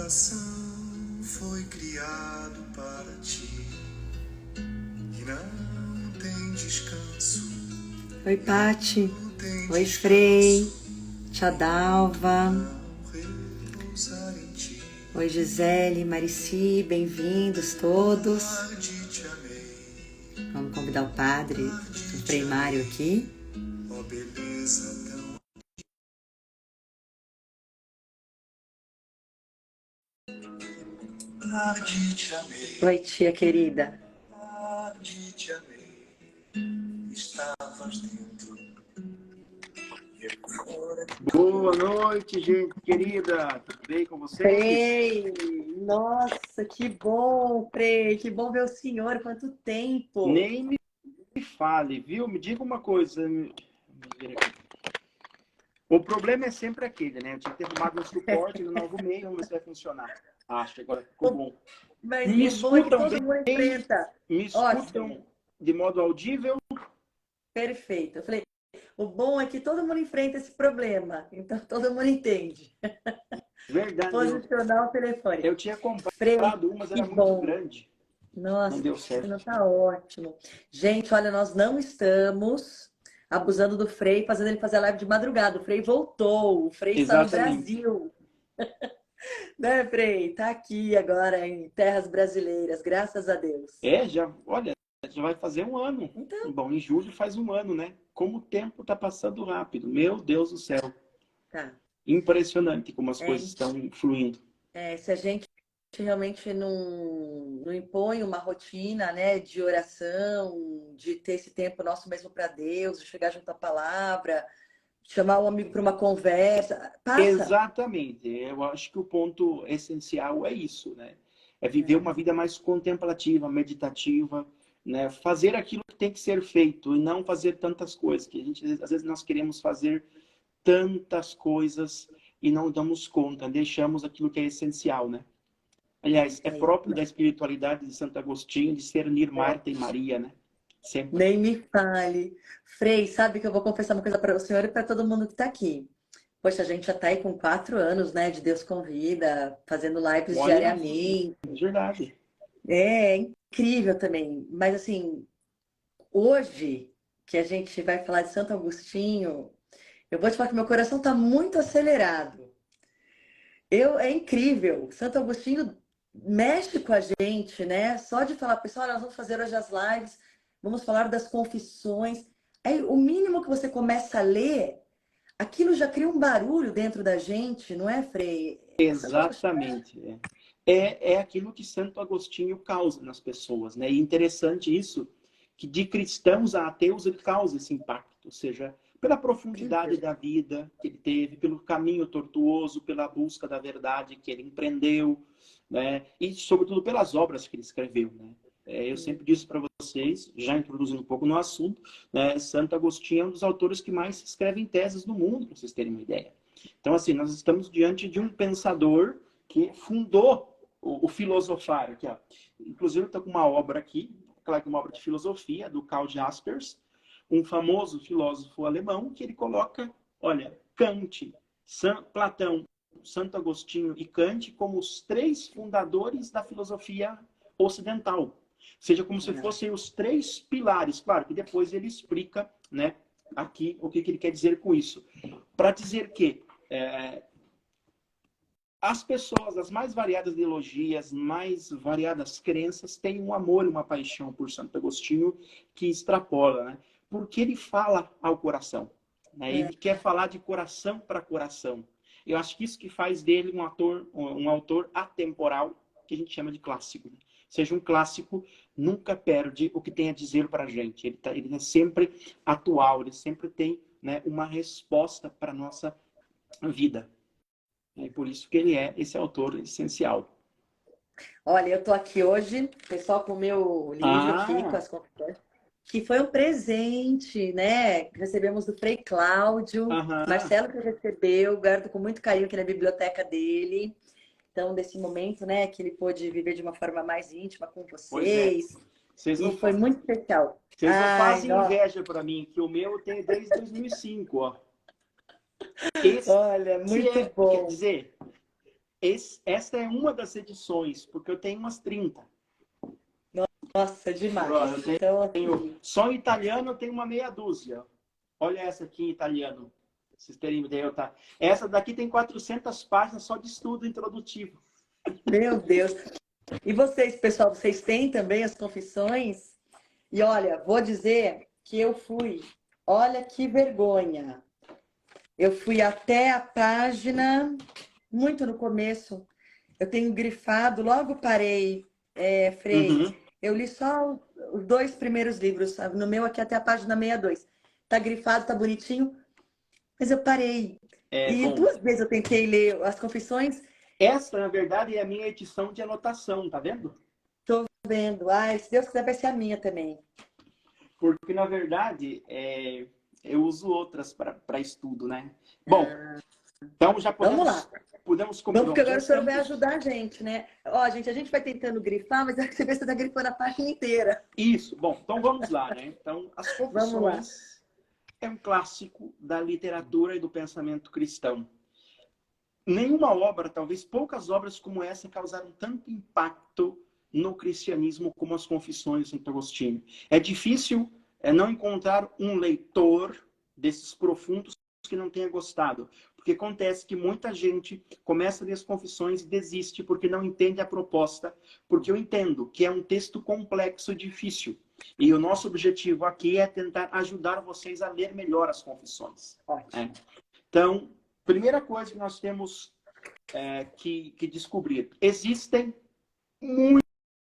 coração foi criado para ti e não tem descanso. Oi, Pati. Não tem Oi, Frei. descanso. Tia Dalva. Não repousar em ti. Oi, Gisele, Marici, bem-vindos todos. Tarde te amei, Vamos convidar o padre, o Frei Mário aqui. ó beleza tão. Tarde te amei, Oi, tia querida. tarde te amei. Estavas dentro e agora. Boa noite, gente querida. Tudo bem com vocês? Frei! Nossa, que bom, Frei! Que bom ver o senhor. Quanto tempo! Nem me fale, viu? Me diga uma coisa. O problema é sempre aquele, né? Eu tinha que ter arrumado um suporte no novo meio, vamos ver se vai funcionar. Acho que agora ficou bom. Mas Me o bom é que escutam todo mundo enfrenta. Me escutam de modo audível? Perfeito. Eu falei, o bom é que todo mundo enfrenta esse problema. Então, todo mundo entende. Verdade. Posicionar o telefone. Eu tinha comprado Frei, mas que era muito bom. grande. Nossa, Não deu certo. não tá ótimo. Gente, olha, nós não estamos abusando do Frei, fazendo ele fazer a live de madrugada. O Frei voltou, o Frei está no Exatamente. Brasil. Né, Frei? Tá aqui agora em terras brasileiras, graças a Deus. Olha, já vai fazer um ano. Então, Bom, em julho faz um ano, né? Como o tempo tá passando rápido. Meu Deus do céu. tá. Impressionante como as coisas estão fluindo. Se a gente realmente não impõe uma rotina, né, de oração, de ter esse tempo nosso mesmo para Deus, de chegar junto à palavra, chamar um amigo para uma conversa, passa. Exatamente. Eu acho que o ponto essencial é isso, né? É viver uma vida mais contemplativa, meditativa, né? Fazer aquilo que tem que ser feito e não fazer tantas coisas. Que a gente, às vezes nós queremos fazer tantas coisas e não damos conta, deixamos aquilo que é essencial, né? Aliás, é próprio da espiritualidade de Santo Agostinho discernir Marta e Maria, né? Sempre. Nem me fale. Frei, sabe que eu vou confessar uma coisa para o senhor e para todo mundo que está aqui. Poxa, a gente já está aí com 4 anos, né, de Deus Convida, fazendo lives diariamente. É verdade. É incrível também. Mas assim, hoje que a gente vai falar de Santo Agostinho, eu vou te falar que meu coração está muito acelerado. É incrível. Santo Agostinho mexe com a gente, né? Só de falar, pessoal, nós vamos fazer hoje as lives, vamos falar das confissões. Aí, o mínimo que você começa a ler, aquilo já cria um barulho dentro da gente, não é, Frei? Exatamente. É aquilo que Santo Agostinho causa nas pessoas, né? E interessante isso, que de cristãos a ateus ele causa esse impacto, ou seja, pela profundidade da vida que ele teve, pelo caminho tortuoso, pela busca da verdade que ele empreendeu, né? E sobretudo pelas obras que ele escreveu, né? Eu sempre disse para vocês, já introduzindo um pouco no assunto, né? Santo Agostinho é um dos autores que mais escrevem teses no mundo, para vocês terem uma ideia. Então, assim, nós estamos diante de um pensador que fundou o filosofar. Aqui, ó. Inclusive, eu estou com uma obra aqui, claro que uma obra de filosofia, do Karl Jaspers, um famoso filósofo alemão, que ele coloca, olha, Kant, Platão, Santo Agostinho e Kant como os 3 fundadores da filosofia ocidental. Ou seja, como se fossem os 3 pilares. Claro que depois ele explica, né, aqui o que ele quer dizer com isso. Para dizer que as pessoas das mais variadas ideologias, mais variadas crenças, têm um amor e uma paixão por Santo Agostinho que extrapola, né? Porque ele fala ao coração, né? Ele quer falar de coração para coração. Eu acho que isso que faz dele um autor atemporal, que a gente chama de clássico. Né? Seja um clássico, nunca perde o que tem a dizer para a gente. Ele é sempre atual, ele sempre tem, né, uma resposta para a nossa vida. É por isso que ele é esse autor essencial. Olha, eu tô aqui hoje, pessoal, com o meu livro aqui, com as confissões, que foi um presente, né? Que recebemos do Frei Cláudio, Marcelo que recebeu, guardo com muito carinho aqui na biblioteca dele. Então, desse momento, né, que ele pôde viver de uma forma mais íntima com vocês. E foi muito especial. Vocês não fazem inveja para mim, que o meu eu tenho desde 2005, ó. Olha, muito bom. Quer dizer, Esta é uma das edições, porque eu tenho umas 30. Nossa, demais. Eu Então, tenho, só em italiano eu tenho uma meia dúzia. Olha essa aqui em italiano. Vocês terem ideia, tá? Essa daqui tem 400 páginas só de estudo introdutivo. meu Deus. E vocês, pessoal, vocês têm também as confissões? E olha, vou dizer que eu fui, olha que vergonha. Eu fui até a página, muito no começo. Eu tenho grifado, logo parei, Frei. Uhum. Eu li só os 2 primeiros livros, sabe? No meu aqui até a página 62. Tá grifado, tá bonitinho, mas eu parei. E Bom, 2 vezes eu tentei ler as confissões, essa, na verdade, é a minha edição de anotação, tá vendo? tô vendo. Ai, se Deus quiser, vai ser a minha também. Porque, na verdade, eu uso outras para estudo, né? Bom, então já Vamos lá. podemos Vamos, porque agora o já senhor vai estamos... ajudar a gente, né? Ó, gente, a gente vai tentando grifar, mas você vê se você tá grifando a página inteira. Isso, bom, então vamos lá, né? Então, as Vamos lá. Confissões é um clássico da literatura e do pensamento cristão. Nenhuma obra, talvez poucas obras como essa, causaram tanto impacto no cristianismo como as Confissões de Santo Agostinho. É difícil não encontrar um leitor desses profundos que não tenha gostado. Porque acontece que muita gente começa a ler as Confissões e desiste porque não entende a proposta, porque eu entendo que é um texto complexo e difícil. E o nosso objetivo aqui é tentar ajudar vocês a ler melhor as Confissões. Ótimo. Então, primeira coisa que nós temos que descobrir. Existem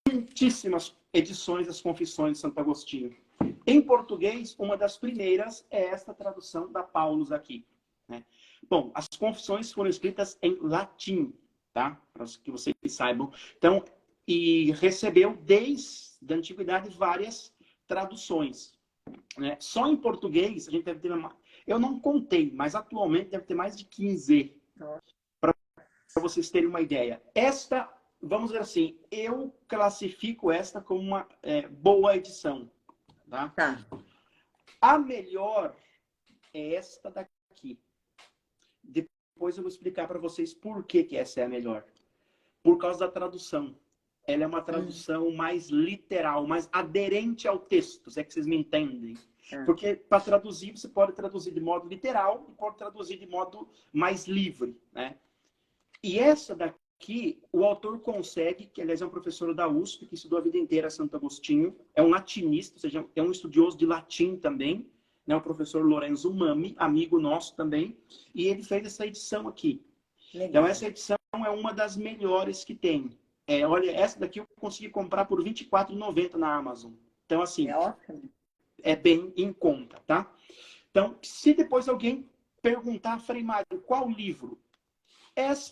muitíssimas edições das Confissões de Santo Agostinho. Em português, uma das primeiras é esta tradução da Paulus aqui, né? Bom, as Confissões foram escritas em latim, tá? Para que vocês saibam. Então, e recebeu desde a antiguidade várias traduções, né? Só em português, a gente deve ter eu não contei, mas atualmente deve ter mais de 15. Para vocês terem uma ideia. Esta, vamos dizer assim, eu classifico esta como uma boa edição. Tá? A melhor é esta daqui. Depois eu vou explicar para vocês por que essa é a melhor. Por causa da tradução. Ela é uma tradução mais literal, mais aderente ao texto, se é que vocês me entendem. Porque para traduzir, você pode traduzir de modo literal e pode traduzir de modo mais livre, né? E essa daqui, o autor consegue, que aliás é um professor da USP, que estudou a vida inteira Santo Agostinho, é um latinista, ou seja, é um estudioso de latim também, né? O professor Lorenzo Mami, amigo nosso também, e ele fez essa edição aqui. Legal. Então essa edição é uma das melhores que tem. Olha, essa daqui eu consegui comprar por R$ 24,90 na Amazon. Então, assim, é bem em conta, tá? Então, se depois alguém perguntar, Frei Mário, qual livro?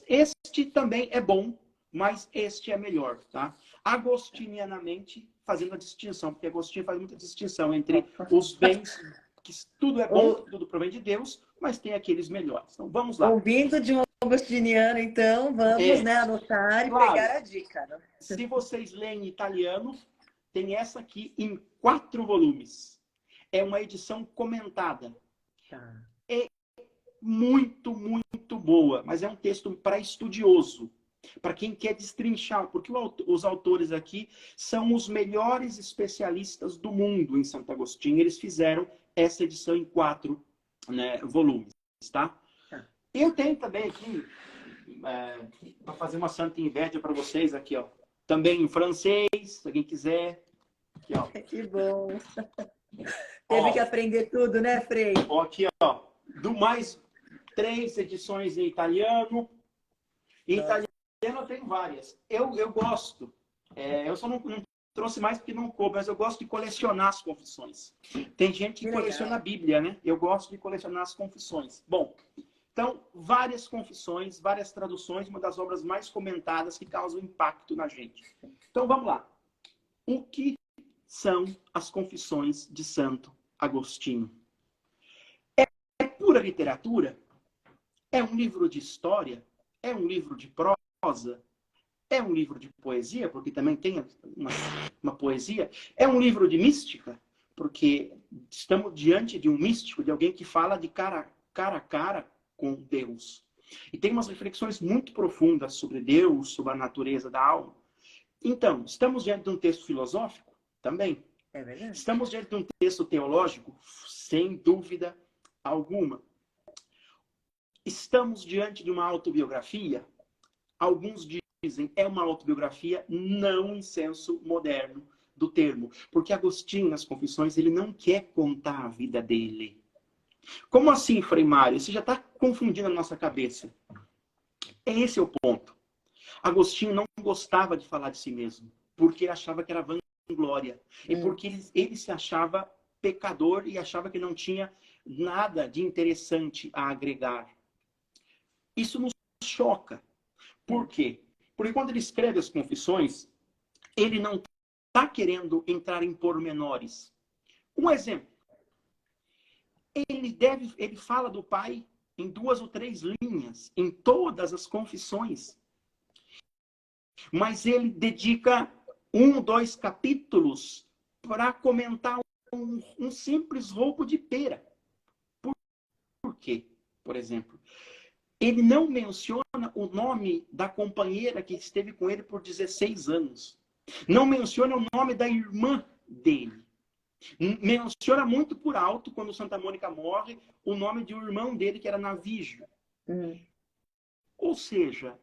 Este também é bom, mas este é melhor, tá? Agostinianamente, fazendo a distinção, porque Agostinho faz muita distinção entre os bens, que tudo é bom, tudo provém de Deus, mas tem aqueles melhores. Então, vamos lá. Ouvindo de um agostiniano, então, vamos né, anotar e pegar a dica. Né? Se vocês leem italiano, tem essa aqui em 4 volumes. É uma edição comentada. É muito, muito boa, mas é um texto para estudioso, para quem quer destrinchar, porque os autores aqui são os melhores especialistas do mundo em Santo Agostinho. Eles fizeram essa edição em 4 volumes, tá? Eu tenho também aqui, para fazer uma santa inveja para vocês aqui, ó. Também em francês, se alguém quiser. Aqui, ó. Que bom. Teve que aprender tudo, né, Frei? Ó, aqui, ó. Do mais 3 edições em italiano. Em italiano eu tenho várias. Eu gosto. Eu só não trouxe mais porque não coube, mas eu gosto de colecionar as confissões. Tem gente que coleciona a Bíblia, né? Eu gosto de colecionar as confissões. Bom, então, várias confissões, várias traduções, uma das obras mais comentadas que causam impacto na gente. Então, vamos lá. O que são as Confissões de Santo Agostinho? É pura literatura? É um livro de história? É um livro de prosa? É um livro de poesia? Porque também tem uma poesia. É um livro de mística? Porque estamos diante de um místico, de alguém que fala de cara a cara com Deus. E tem umas reflexões muito profundas sobre Deus, sobre a natureza da alma. Então, estamos diante de um texto filosófico? Também. É verdade. Estamos diante de um texto teológico? Sem dúvida alguma. Estamos diante de uma autobiografia? Alguns dizem é uma autobiografia não em senso moderno do termo. Porque Agostinho, nas Confissões, ele não quer contar a vida dele. Como assim, Frei Mário? Você já está confundindo a nossa cabeça. Esse é o ponto. Agostinho não gostava de falar de si mesmo, porque ele achava que era vanglória. E porque ele se achava pecador e achava que não tinha nada de interessante a agregar. Isso nos choca. Por quê? Porque quando ele escreve as Confissões, ele não está querendo entrar em pormenores. Um exemplo. Ele fala do pai em 2 ou 3 linhas, em todas as Confissões. Mas ele dedica 1, 2 capítulos para comentar um simples roubo de pera. Por quê? Por exemplo, ele não menciona o nome da companheira que esteve com ele por 16 anos. Não menciona o nome da irmã dele. Menciona muito por alto, quando Santa Mônica morre, o nome de um irmão dele, que era Navígio. Ou seja,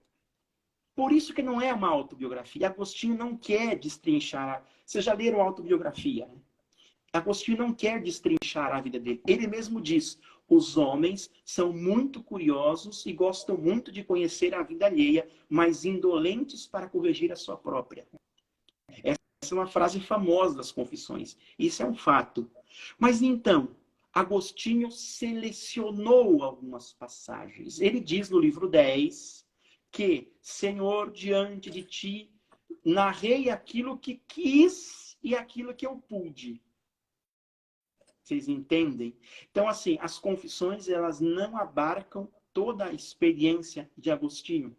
por isso que não é uma autobiografia. Agostinho não quer destrinchar. Vocês já leram a autobiografia? Agostinho não quer destrinchar a vida dele. Ele mesmo diz, os homens são muito curiosos e gostam muito de conhecer a vida alheia, mas indolentes para corrigir a sua própria. Essa é uma frase famosa das Confissões. Isso é um fato. Mas então, Agostinho selecionou algumas passagens. Ele diz no livro 10 que, Senhor, diante de ti, narrei aquilo que quis e aquilo que eu pude. Vocês entendem? Então, assim, as Confissões, elas não abarcam toda a experiência de Agostinho.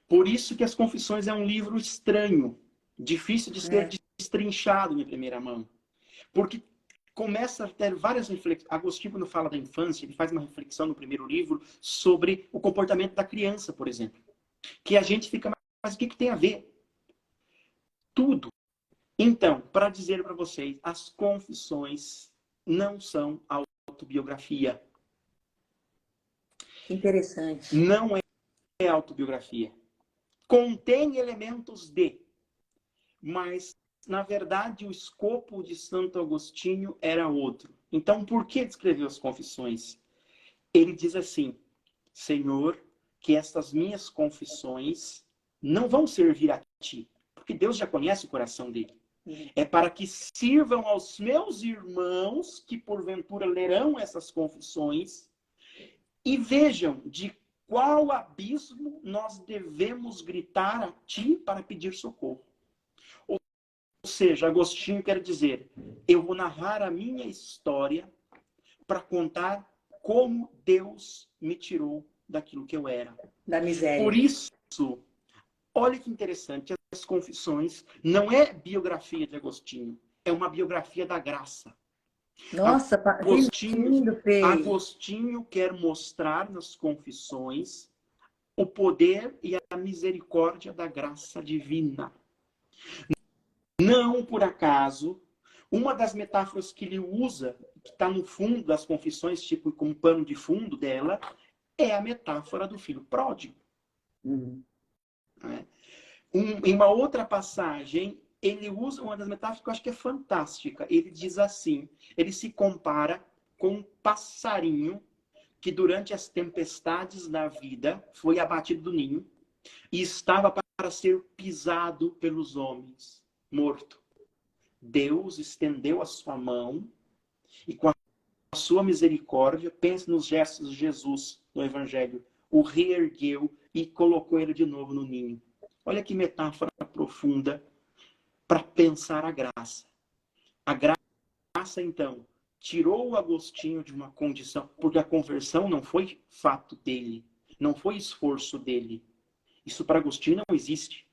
Por isso que as Confissões é um livro estranho, difícil de ser destrinchado em primeira mão. Porque começa a ter várias reflexões. Agostinho, quando fala da infância, ele faz uma reflexão no primeiro livro sobre o comportamento da criança, por exemplo. Que a gente fica, mas o que tem a ver? Tudo. Então, para dizer para vocês, as Confissões não são autobiografia. Interessante. Não é autobiografia. Contém elementos de, mas, na verdade, o escopo de Santo Agostinho era outro. Então, por que escreveu as Confissões? Ele diz assim, Senhor, que estas minhas confissões não vão servir a ti, porque Deus já conhece o coração dele. É para que sirvam aos meus irmãos que, porventura, lerão essas confissões e vejam de qual abismo nós devemos gritar a ti para pedir socorro. Ou seja, Agostinho quer dizer, eu vou narrar a minha história para contar como Deus me tirou daquilo que eu era. Da miséria. Por isso, olha que interessante, as Confissões não é biografia de Agostinho, é uma biografia da graça. Nossa, Agostinho quer mostrar nas Confissões o poder e a misericórdia da graça divina. Não por acaso, uma das metáforas que ele usa, que está no fundo das Confissões, tipo como pano de fundo dela, é a metáfora do filho pródigo. Em uma outra passagem, ele usa uma das metáforas que eu acho que é fantástica. Ele diz assim, ele se compara com um passarinho que durante as tempestades da vida foi abatido do ninho e estava para ser pisado pelos homens, morto. Deus estendeu a sua mão e com a sua misericórdia, pense nos gestos de Jesus no Evangelho, o reergueu e colocou ele de novo no ninho. Olha que metáfora profunda para pensar a graça. A graça, então, tirou o Agostinho de uma condição, porque a conversão não foi fato dele, não foi esforço dele. Isso para Agostinho não existe.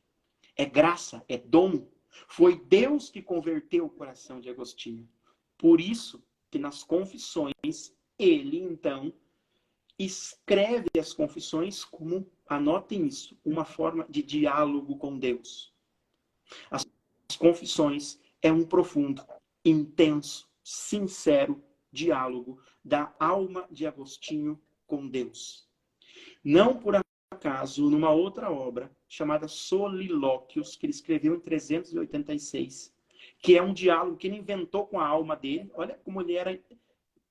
É graça, é dom. Foi Deus que converteu o coração de Agostinho. Por isso que nas Confissões, ele, então, escreve as confissões como, anotem isso, uma forma de diálogo com Deus. As confissões é um profundo, intenso, sincero diálogo da alma de Agostinho com Deus. Não por acaso, numa outra obra chamada Solilóquios, que ele escreveu em 386, que é um diálogo que ele inventou com a alma dele. Olha como ele era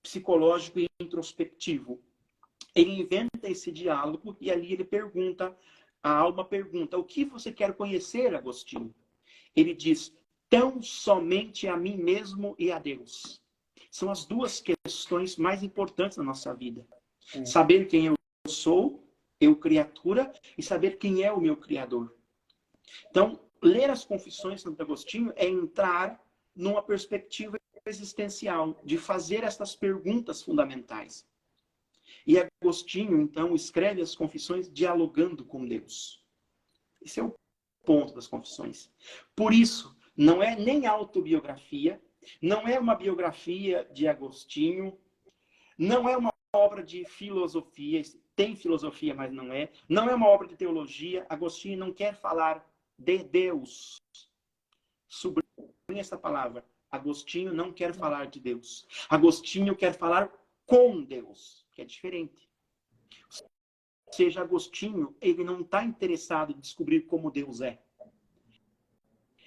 psicológico e introspectivo. Ele inventa esse diálogo e ali ele pergunta, a alma pergunta: o que você quer conhecer, Agostinho? Ele diz: tão somente a mim mesmo e a Deus. São as duas questões mais importantes na nossa vida. Saber quem eu sou, eu criatura, e saber quem é o meu Criador. Então, ler as confissões de Santo Agostinho é entrar numa perspectiva existencial, de fazer essas perguntas fundamentais. E Agostinho, então, escreve as confissões dialogando com Deus. Esse é o ponto das confissões. Por isso, não é nem autobiografia, não é uma biografia de Agostinho, não é uma obra de filosofia, tem filosofia, mas não é. Não é uma obra de teologia. Agostinho não quer falar de Deus. Sublinhe essa palavra. Agostinho não quer falar de Deus. Agostinho quer falar com Deus, que é diferente. Ou seja, Agostinho, ele não está interessado em descobrir como Deus é.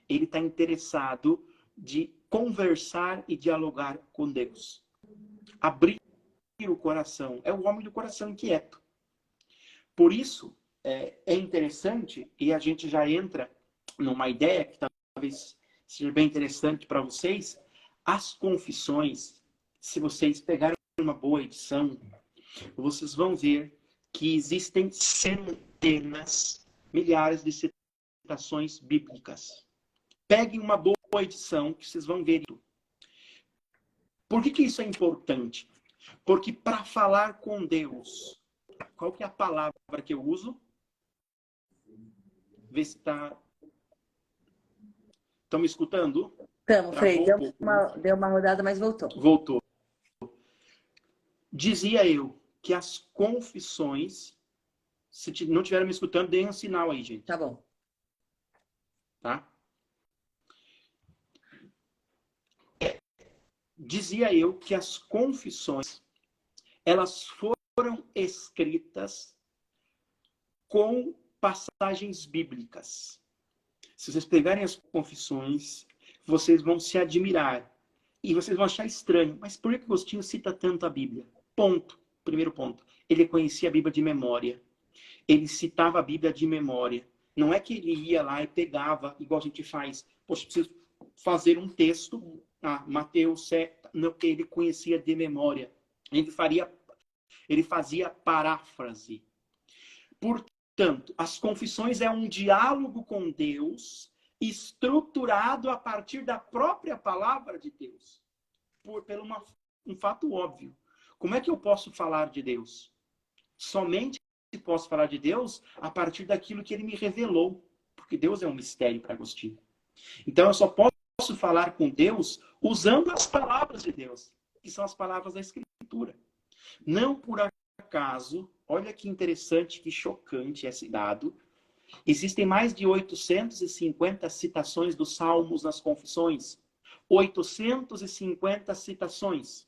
Ele está interessado de conversar e dialogar com Deus. Abrir o coração. É o homem do coração inquieto. Por isso, é interessante, e a gente já entra numa ideia que talvez seja bem interessante para vocês. As confissões, se vocês pegarem uma boa edição, vocês vão ver que existem centenas, milhares de citações bíblicas. Peguem uma boa edição que vocês vão ver isso. Por que isso é importante? Porque para falar com Deus, qual que é a palavra que eu uso? Vê se está... Estão me escutando? Estamos, Frei. Travou Deu uma rodada, mas voltou. Voltou. Dizia eu que as confissões, se não estiverem me escutando, deem um sinal aí, gente. Tá bom. Tá? Dizia eu que as confissões, elas foram escritas com passagens bíblicas. Se vocês pegarem as confissões, vocês vão se admirar. E vocês vão achar estranho. Mas por que Agostinho cita tanto a Bíblia? Ponto. Primeiro ponto. Ele conhecia a Bíblia de memória. Ele citava a Bíblia de memória. Não é que ele ia lá e pegava, igual a gente faz. Poxa, preciso fazer um texto. Mateus 7. Não, ele conhecia de memória. Ele fazia paráfrase. Portanto, as confissões é um diálogo com Deus estruturado a partir da própria palavra de Deus. Pelo um fato óbvio. Como é que eu posso falar de Deus? Somente posso falar de Deus a partir daquilo que ele me revelou. Porque Deus é um mistério para Agostinho. Então eu só posso falar com Deus usando as palavras de Deus, que são as palavras da Escritura. Não por acaso, olha que interessante, que chocante esse dado, existem mais de 850 citações dos Salmos nas confissões. 850 citações.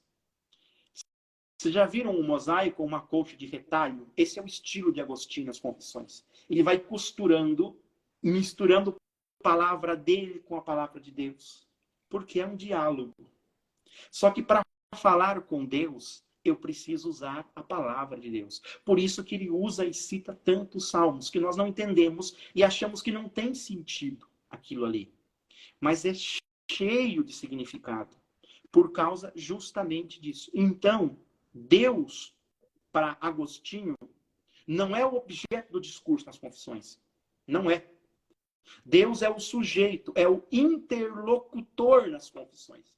Vocês já viram um mosaico ou uma colcha de retalho? Esse é o estilo de Agostinho nas confissões. Ele vai costurando, misturando a palavra dele com a palavra de Deus. Porque é um diálogo. Só que para falar com Deus, eu preciso usar a palavra de Deus. Por isso que ele usa e cita tantos salmos, que nós não entendemos e achamos que não tem sentido aquilo ali. Mas é cheio de significado, por causa justamente disso. Então, Deus, para Agostinho, não é o objeto do discurso nas confissões. Não é. Deus é o sujeito, é o interlocutor nas confissões.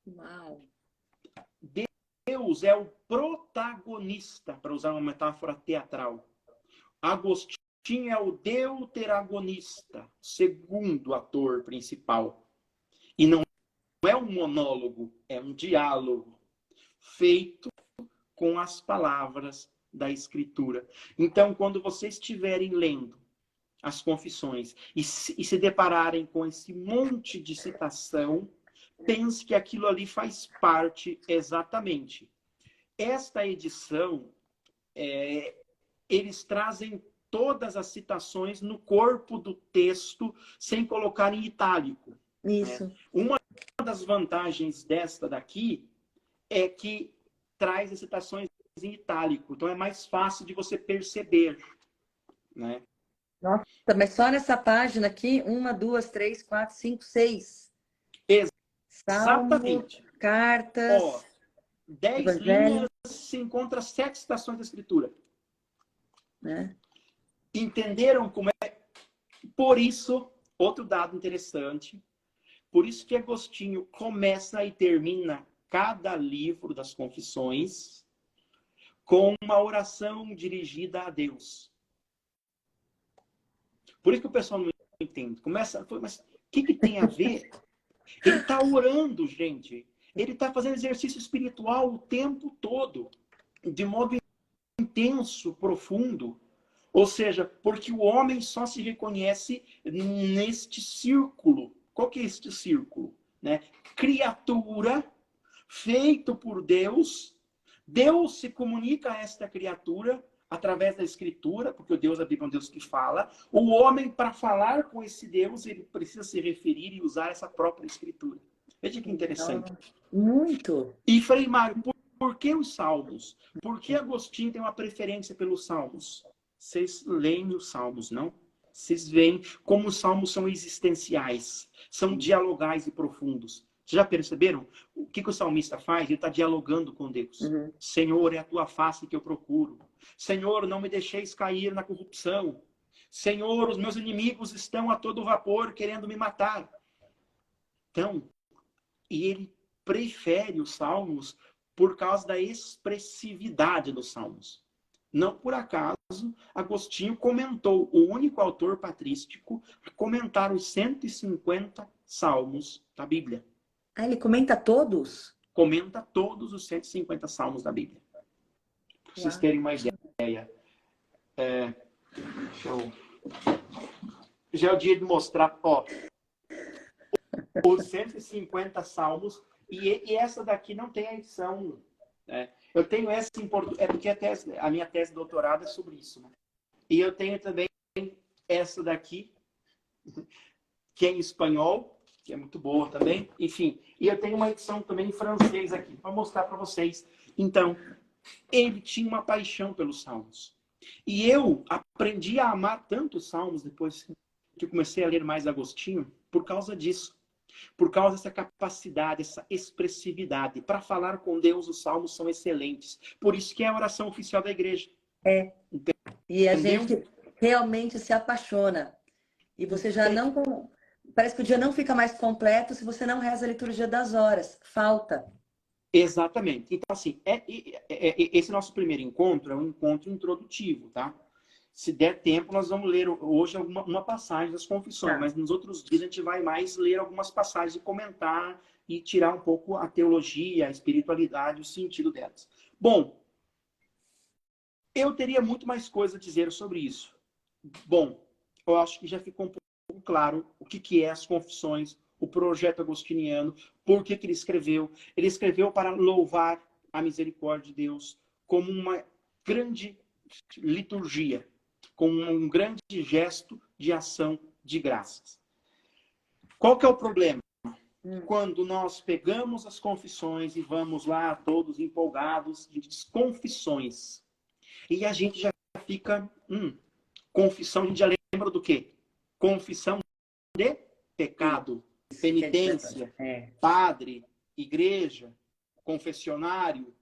Uau. Deus é o protagonista, para usar uma metáfora teatral. Agostinho é o deuteragonista, segundo ator principal. E não é um monólogo, é um diálogo feito com as palavras da Escritura. Então, quando vocês estiverem lendo as confissões e se depararem com esse monte de citação, pense que aquilo ali faz parte exatamente. Esta edição, eles trazem todas as citações no corpo do texto, sem colocar em itálico. Isso. Né? Uma das vantagens desta daqui é que traz as citações em itálico. Então é mais fácil de você perceber. Né? Nossa, mas só nessa página aqui, 1, 2, 3, 4, 5, 6. Exatamente. Salmos, cartas, Ó, 10 evangelho. linhas se encontra 7 citações da Escritura. Né? Entenderam como é? Por isso, outro dado interessante, por isso que Agostinho começa e termina cada livro das Confissões com uma oração dirigida a Deus. Por isso que o pessoal não entende. Começa, mas o que tem a ver? Ele está orando, gente. Ele está fazendo exercício espiritual o tempo todo, de modo intenso, profundo. Ou seja, porque o homem só se reconhece neste círculo. Qual que é este círculo? Né? Criatura, feito por Deus. Deus se comunica a esta criatura através da Escritura, porque o Deus da Bíblia é um Deus que fala. O homem, para falar com esse Deus, ele precisa se referir e usar essa própria Escritura. Veja que interessante. Muito. E Frei Mário, por que os Salmos? Por que Agostinho tem uma preferência pelos Salmos? Vocês leem os Salmos, não? Vocês veem como os Salmos são existenciais, são dialogais e profundos. Vocês já perceberam? O que o salmista faz? Ele está dialogando com Deus. Uhum. Senhor, é a tua face que eu procuro. Senhor, não me deixeis cair na corrupção. Senhor, os meus inimigos estão a todo vapor querendo me matar. Então, e ele prefere os Salmos por causa da expressividade dos Salmos. Não por acaso, Agostinho comentou, o único autor patrístico a comentar os 150 salmos da Bíblia. Ah, ele comenta todos? Comenta todos os 150 salmos da Bíblia. Para vocês terem uma ideia. Já é o dia de mostrar, ó, os 150 salmos, e essa daqui não tem a edição, né? Eu tenho essa em português, porque a minha tese de doutorado é sobre isso. Né? E eu tenho também essa daqui, que é em espanhol, que é muito boa também. Enfim, e eu tenho uma edição também em francês aqui, para mostrar para vocês. Então, ele tinha uma paixão pelos salmos. E eu aprendi a amar tanto os salmos depois que eu comecei a ler mais Agostinho, por causa disso. Por causa dessa capacidade, essa expressividade. Para falar com Deus, os salmos são excelentes. Por isso que é a oração oficial da igreja. E a Entendeu? gente realmente se apaixona. E você já não... Parece que o dia não fica mais completo se você não reza a liturgia das horas. Falta. Exatamente. Então, assim, esse nosso primeiro encontro é um encontro introdutivo, tá? Se der tempo, nós vamos ler hoje uma passagem das Confissões, mas nos outros dias a gente vai mais ler algumas passagens e comentar e tirar um pouco a teologia, a espiritualidade, o sentido delas. Bom, eu teria muito mais coisa a dizer sobre isso. Bom, eu acho que já ficou um pouco claro o que é as Confissões, o projeto agostiniano, por que ele escreveu. Ele escreveu para louvar a misericórdia de Deus como uma grande liturgia, como um grande gesto de ação de graças. Qual que é o problema? Quando nós pegamos as confissões e vamos lá todos empolgados, a gente diz confissões. E a gente já fica, confissão, a gente já lembra do quê? Confissão de pecado, penitência, padre, igreja, confessionário.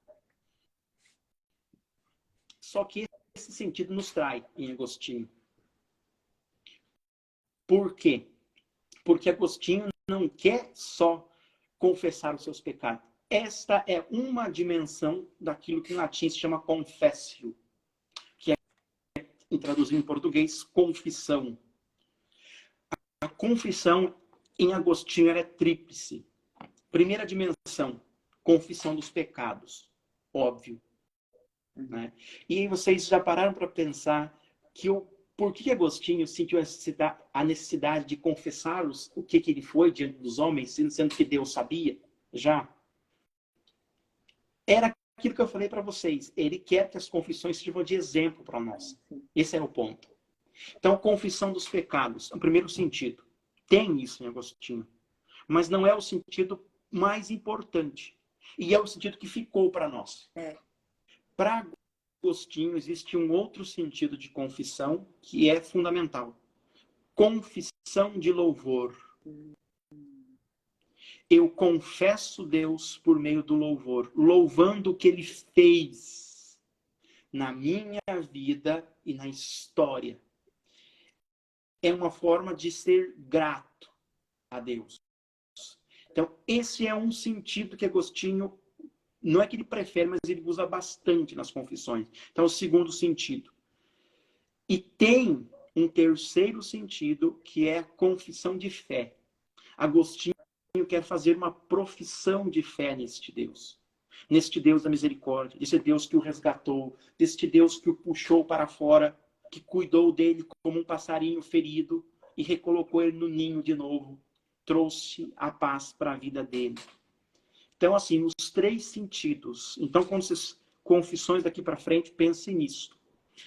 Só que esse sentido nos trai em Agostinho. Por quê? Porque Agostinho não quer só confessar os seus pecados. Esta é uma dimensão daquilo que em latim se chama confessio, que é, traduzido em português, confissão. A confissão em Agostinho era tríplice. Primeira dimensão, confissão dos pecados. Óbvio. né? E aí vocês já pararam para pensar que por que Agostinho sentiu a necessidade de confessar o que ele foi diante dos homens, sendo que Deus sabia? Já era aquilo que eu falei para vocês. Ele quer que as confissões sirvam de exemplo para nós. Esse é o ponto. Então, confissão dos pecados, no primeiro sentido, tem isso em Agostinho, mas não é o sentido mais importante. E é o sentido que ficou para nós. Para Agostinho, existe um outro sentido de confissão que é fundamental. Confissão de louvor. Eu confesso Deus por meio do louvor, louvando o que Ele fez na minha vida e na história. É uma forma de ser grato a Deus. Então, esse é um sentido que Agostinho, não é que ele prefere, mas ele usa bastante nas confissões. Então, é o segundo sentido. E tem um terceiro sentido, que é a confissão de fé. Agostinho quer fazer uma profissão de fé neste Deus da misericórdia, desse Deus que o resgatou, deste Deus que o puxou para fora, que cuidou dele como um passarinho ferido e recolocou ele no ninho de novo, trouxe a paz para a vida dele. Então, assim, os três sentidos. Então, quando vocês confissões daqui para frente, pensem nisso.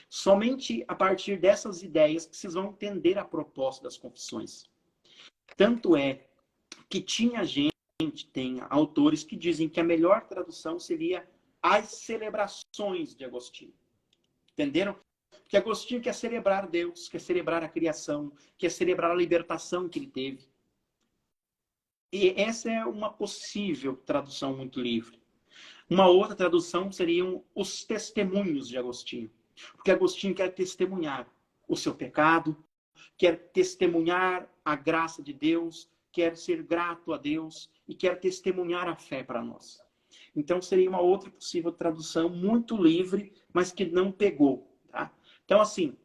Somente a partir dessas ideias que vocês vão entender a proposta das confissões. Tanto é que tem autores que dizem que a melhor tradução seria as celebrações de Agostinho. Entenderam? Porque Agostinho quer celebrar Deus, quer celebrar a criação, quer celebrar a libertação que ele teve. E essa é uma possível tradução muito livre. Uma outra tradução seriam os testemunhos de Agostinho. Porque Agostinho quer testemunhar o seu pecado, quer testemunhar a graça de Deus, quer ser grato a Deus e quer testemunhar a fé para nós. Então, seria uma outra possível tradução muito livre, mas que não pegou. Tá? Então, assim,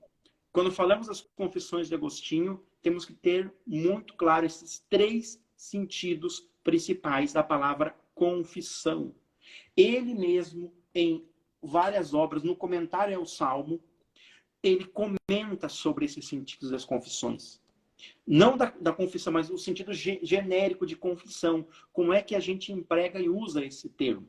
quando falamos das confissões de Agostinho, temos que ter muito claro esses três sentidos principais da palavra confissão. Ele mesmo, em várias obras, no comentário ao Salmo, ele comenta sobre esses sentidos das confissões. Não da confissão, mas o sentido genérico de confissão. Como é que a gente emprega e usa esse termo?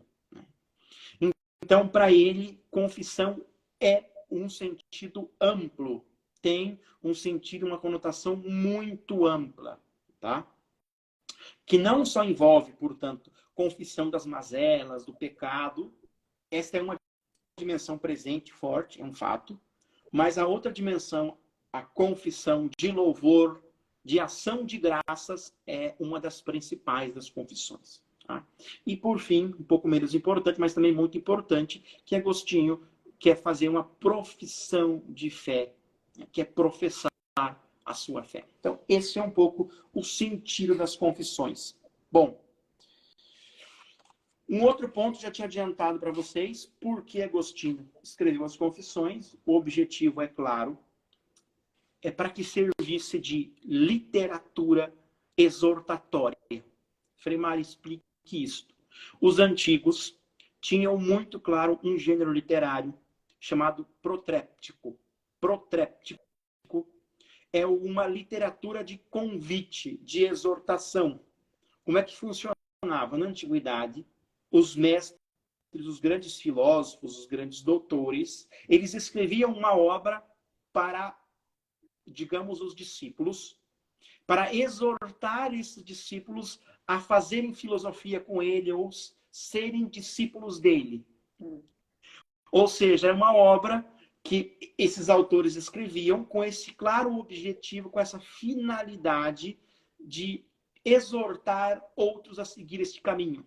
Então, para ele, confissão é um sentido amplo. Tem um sentido, uma conotação muito ampla. Tá? Que não só envolve, portanto, confissão das mazelas, do pecado. Essa é uma dimensão presente, forte, é um fato. Mas a outra dimensão, a confissão de louvor, de ação de graças, é uma das principais das confissões. Tá? E, por fim, um pouco menos importante, mas também muito importante, que Agostinho quer fazer uma profissão de fé, quer professar a sua fé. Então, esse é um pouco o sentido das confissões. Bom, um outro ponto já tinha adiantado para vocês, porque Agostinho escreveu as confissões. O objetivo, é claro, é para que servisse de literatura exortatória. Frei Mário, explique isto. Os antigos tinham muito claro um gênero literário chamado protréptico. Protréptico é uma literatura de convite, de exortação. Como é que funcionava? Na antiguidade, os mestres, os grandes filósofos, os grandes doutores, eles escreviam uma obra para, digamos, os discípulos, para exortar esses discípulos a fazerem filosofia com ele ou serem discípulos dele. Ou seja, é uma obra que esses autores escreviam com esse claro objetivo, com essa finalidade de exortar outros a seguir este caminho.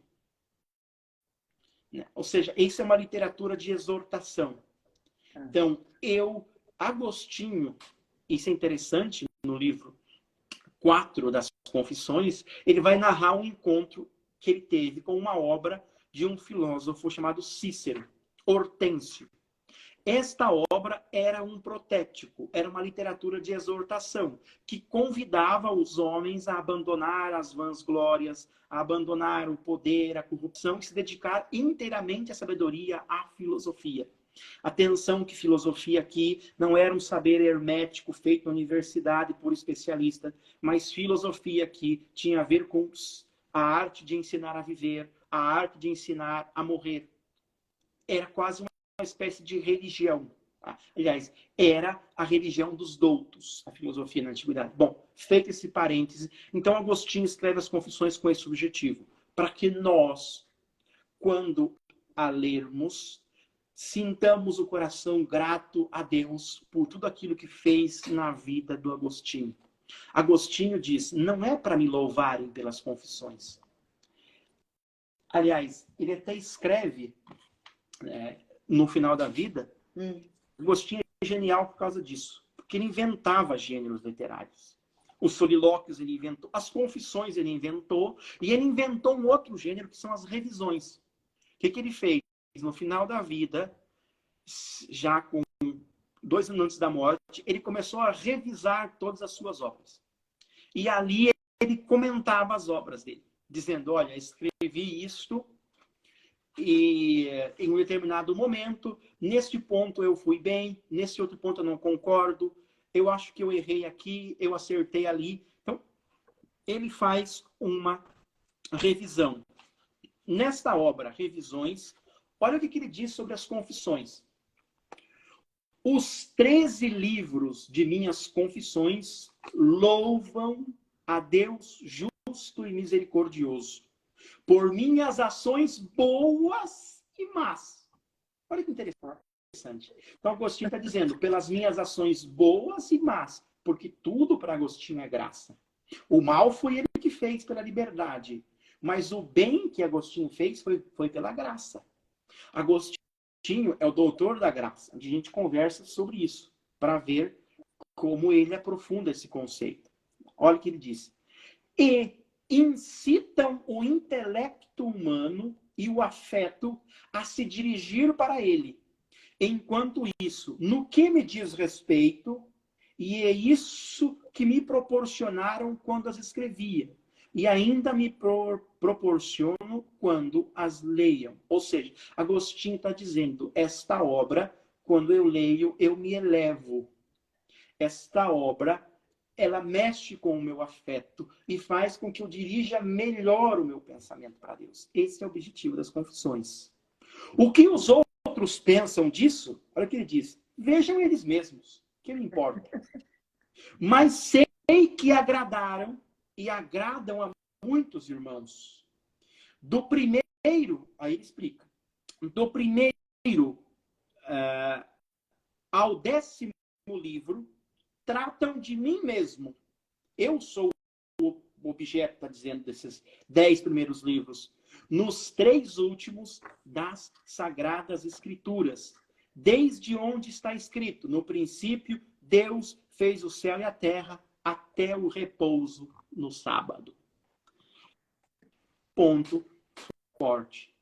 Ou seja, isso é uma literatura de exortação. Então, Agostinho, isso é interessante no livro 4 das Confissões, ele vai narrar um encontro que ele teve com uma obra de um filósofo chamado Cícero, Hortêncio. Esta obra era um protético, era uma literatura de exortação, que convidava os homens a abandonar as vãs glórias, a abandonar o poder, a corrupção, e se dedicar inteiramente à sabedoria, à filosofia. Atenção que filosofia aqui não era um saber hermético feito na universidade por especialista, mas filosofia aqui tinha a ver com a arte de ensinar a viver, a arte de ensinar a morrer. Era quase uma espécie de religião. Aliás, era a religião dos doutos, a filosofia na antiguidade. Bom, feito esse parêntese, então Agostinho escreve as Confissões com esse objetivo, para que nós, quando a lermos, sintamos o coração grato a Deus por tudo aquilo que fez na vida do Agostinho. Agostinho diz, não é para me louvarem pelas confissões. Aliás, ele até escreve, no final da vida, Agostinho é genial por causa disso, porque ele inventava gêneros literários. Os solilóquios ele inventou, as confissões ele inventou, e ele inventou um outro gênero que são as revisões. O que ele fez? No final da vida, já com 2 anos antes da morte, ele começou a revisar todas as suas obras. E ali ele comentava as obras dele, dizendo, olha, escrevi isto e em um determinado momento, neste ponto eu fui bem, nesse outro ponto eu não concordo, eu acho que eu errei aqui, eu acertei ali. Então, ele faz uma revisão. Nesta obra, Revisões, olha o que ele diz sobre as confissões. Os 13 livros de minhas confissões louvam a Deus justo e misericordioso por minhas ações boas e más. Olha que interessante. Então, Agostinho está dizendo, pelas minhas ações boas e más, porque tudo para Agostinho é graça. O mal foi ele que fez pela liberdade, mas o bem que Agostinho fez foi pela graça. Agostinho é o doutor da graça, onde a gente conversa sobre isso, para ver como ele aprofunda esse conceito. Olha o que ele diz. E incitam o intelecto humano e o afeto a se dirigir para ele. Enquanto isso, no que me diz respeito, e é isso que me proporcionaram quando as escrevia, e ainda me proporciono quando as leiam. Ou seja, Agostinho está dizendo, esta obra, quando eu leio, eu me elevo. Esta obra, ela mexe com o meu afeto e faz com que eu dirija melhor o meu pensamento para Deus. Esse é o objetivo das confissões. O que os outros pensam disso? Olha o que ele diz. Vejam eles mesmos, que não importa. Mas sei que agradaram e agradam a muitos irmãos. Do primeiro, aí ele explica, do primeiro ao 10º livro, tratam de mim mesmo. Eu sou o objeto, está dizendo, desses 10 primeiros livros. Nos 3 últimos, das Sagradas Escrituras. Desde onde está escrito, no princípio, Deus fez o céu e a terra até o repouso no sábado. Ponto forte.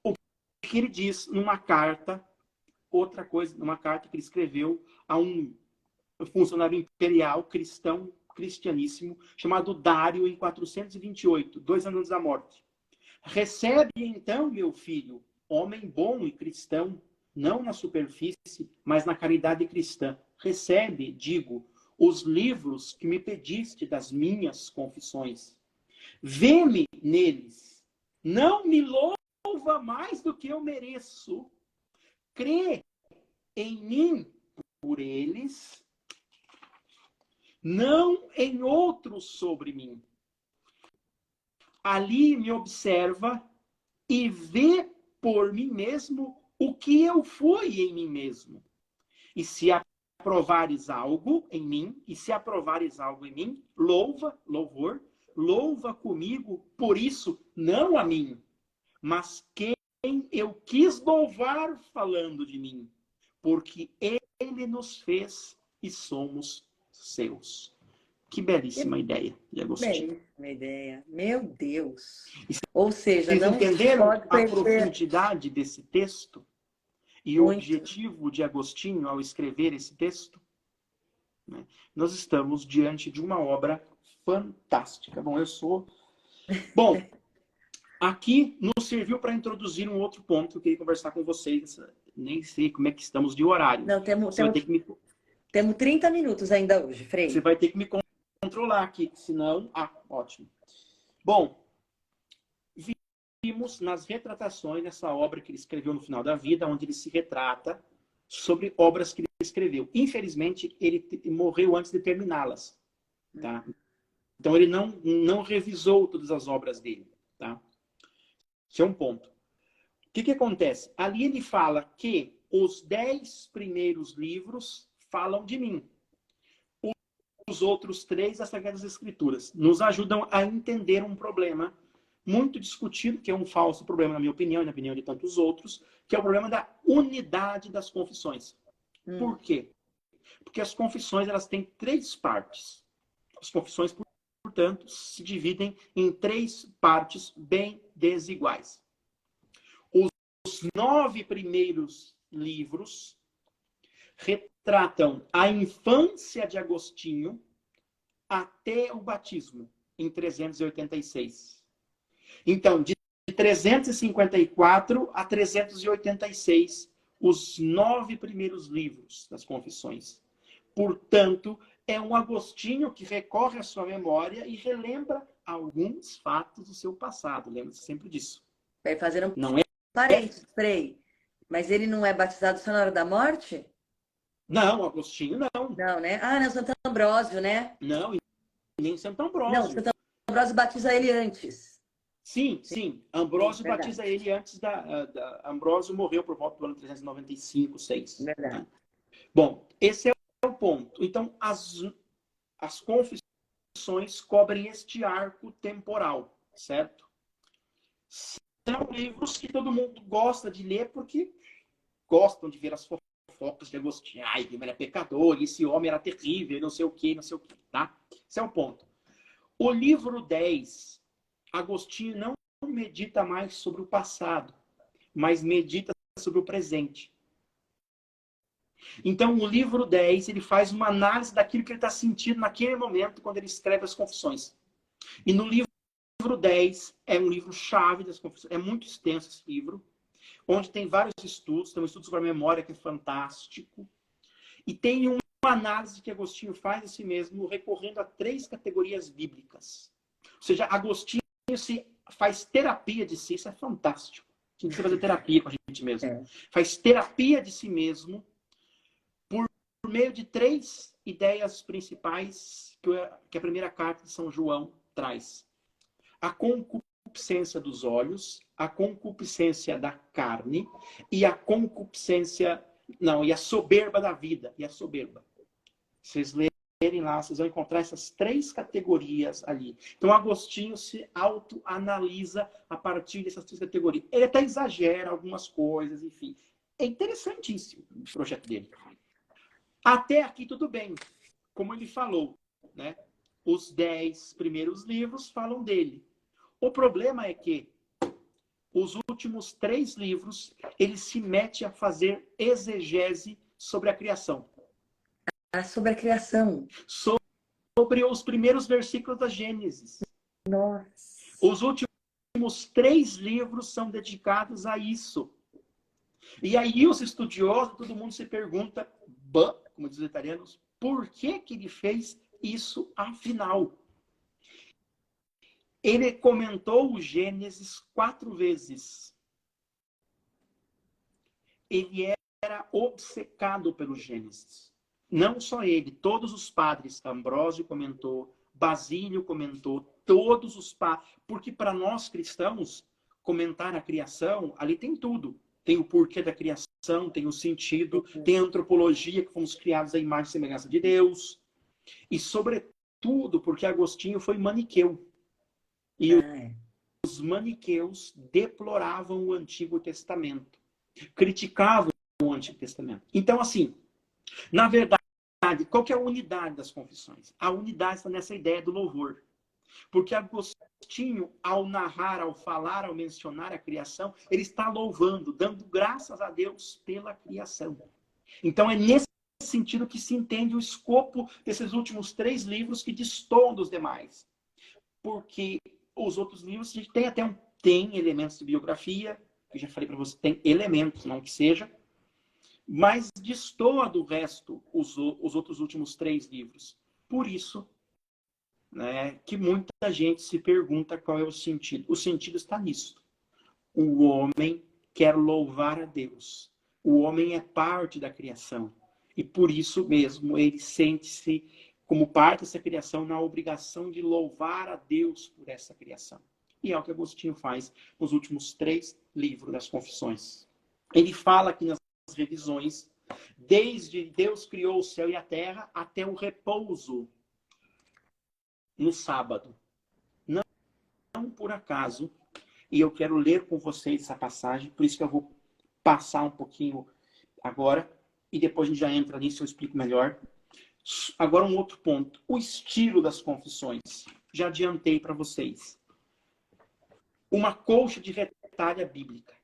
O que ele diz numa carta, outra coisa, numa carta que ele escreveu a um funcionário imperial cristão, cristianíssimo, chamado Dário, em 428, 2 anos antes da morte. Recebe então, meu filho, homem bom e cristão, não na superfície, mas na caridade cristã. Recebe, digo, os livros que me pediste das minhas confissões. Vê-me neles. Não me louva mais do que eu mereço. Crê em mim por eles, não em outros sobre mim. Ali me observa e vê por mim mesmo o que eu fui em mim mesmo. E se aprovares algo em mim, louva comigo, por isso, não a mim, mas quem eu quis louvar falando de mim, porque ele nos fez e somos seus. Que belíssima ideia de Agostinho. Belíssima ideia. Meu Deus. Ou seja, Vocês não entenderam pode a conhecer profundidade desse texto? E o muito. objetivo de Agostinho ao escrever esse texto? Nós estamos diante de uma obra fantástica. Bom, Aqui nos serviu para introduzir um outro ponto que eu queria conversar com vocês. Nem sei como é que estamos de horário. Não, Você vai ter que me, temos 30 minutos ainda hoje, você Frei. vai ter que me controlar aqui, senão... Ah, ótimo. Bom, vimos nas retratações, nessa obra que ele escreveu no final da vida, onde ele se retrata sobre obras que ele escreveu. Infelizmente, ele morreu antes de terminá-las. Tá? Então, ele não revisou todas as obras dele. Tá? Esse é um ponto. O que acontece? Ali ele fala que os 10 primeiros livros falam de mim. Os outros 3, as Sagradas Escrituras, nos ajudam a entender um problema muito discutido, que é um falso problema, na minha opinião e na opinião de tantos outros, que é o problema da unidade das confissões. Por quê? Porque as confissões elas têm 3 partes. As confissões, portanto, se dividem em 3 partes bem desiguais. Os 9 primeiros livros retratam a infância de Agostinho até o batismo, em 386. Então, de 354 a 386, os 9 primeiros livros das confissões. Portanto, é um Agostinho que recorre à sua memória e relembra alguns fatos do seu passado. Lembre-se sempre disso. Vai fazer Não é? parênteses, Frei. Mas ele não é batizado só na hora da morte? Não, Agostinho não. Não, né? Ah, não, Santo Ambrósio, né? Não, e nem Santo Não, Ambrósio. Santo Ambrósio batiza ele antes. Sim. Ambrósio Verdade. batiza ele antes Ambrósio morreu por volta do ano 395, 6. Verdade. Tá? Bom, esse é o ponto. Então, as confissões cobrem este arco temporal, certo? São livros que todo mundo gosta de ler porque gostam de ver as fofocas de Agostinho. Ai, ele era pecador, esse homem era terrível, não sei o que, tá? Esse é o ponto. O livro 10, Agostinho não medita mais sobre o passado, mas medita sobre o presente. Então, o livro 10, ele faz uma análise daquilo que ele está sentindo naquele momento, quando ele escreve as confissões. E no livro 10, é um livro-chave das confissões. É muito extenso esse livro, onde tem vários estudos. Tem um estudo sobre a memória, que é fantástico. E tem uma análise que Agostinho faz de si mesmo, recorrendo a 3 categorias bíblicas. Ou seja, Agostinho faz terapia de si. Isso é fantástico. A gente precisa fazer terapia com a gente mesmo. Faz terapia de si mesmo por meio de 3 ideias principais que a primeira carta de São João traz. A concupiscência dos olhos, a concupiscência da carne e a e a soberba da vida. E a soberba. Vocês lerem lá, vocês vão encontrar essas 3 categorias ali. Então, Agostinho se autoanalisa a partir dessas 3 categorias. Ele até exagera algumas coisas, enfim. É interessantíssimo o projeto dele. Até aqui tudo bem. Como ele falou, né? Os 10 primeiros livros falam dele. O problema é que os últimos 3 livros, ele se mete a fazer exegese sobre a criação. Sobre a criação. Sobre os primeiros versículos da Gênesis. Nossa. Os últimos 3 livros são dedicados a isso. E aí os estudiosos, todo mundo se pergunta, como dizem os italianos, por que ele fez isso afinal? Ele comentou o Gênesis 4 vezes. Ele era obcecado pelo Gênesis. Não só ele, todos os padres. Ambrósio comentou, Basílio comentou, todos os padres. Porque para nós cristãos, comentar a criação, ali tem tudo. Tem o porquê da criação, tem o sentido, tem a antropologia, que fomos criados à imagem e semelhança de Deus. E, sobretudo, porque Agostinho foi maniqueu. E os maniqueus deploravam o Antigo Testamento. Criticavam o Antigo Testamento. Então, assim, na verdade, qual que é a unidade das confissões? A unidade está nessa ideia do louvor. Porque Agostinho, ao narrar, ao falar, ao mencionar a criação, ele está louvando, dando graças a Deus pela criação. Então, é nesse sentido que se entende o escopo desses últimos 3 livros que destoam dos demais. Porque os outros livros, a gente tem até tem elementos de biografia, que eu já falei para você, tem elementos, não que seja, mas destoa do resto os outros últimos 3 livros. Por isso, né, que muita gente se pergunta qual é o sentido. O sentido está nisso. O homem quer louvar a Deus. O homem é parte da criação. E por isso mesmo ele sente-se, como parte dessa criação, na obrigação de louvar a Deus por essa criação. E é o que Agostinho faz nos últimos 3 livros das Confissões. Ele fala aqui nas revisões, desde Deus criou o céu e a terra até o repouso no sábado. Não por acaso, e eu quero ler com vocês essa passagem, por isso que eu vou passar um pouquinho agora, e depois a gente já entra nisso, eu explico melhor. Agora um outro ponto, o estilo das confissões. Já adiantei para vocês. Uma colcha de retalha bíblica.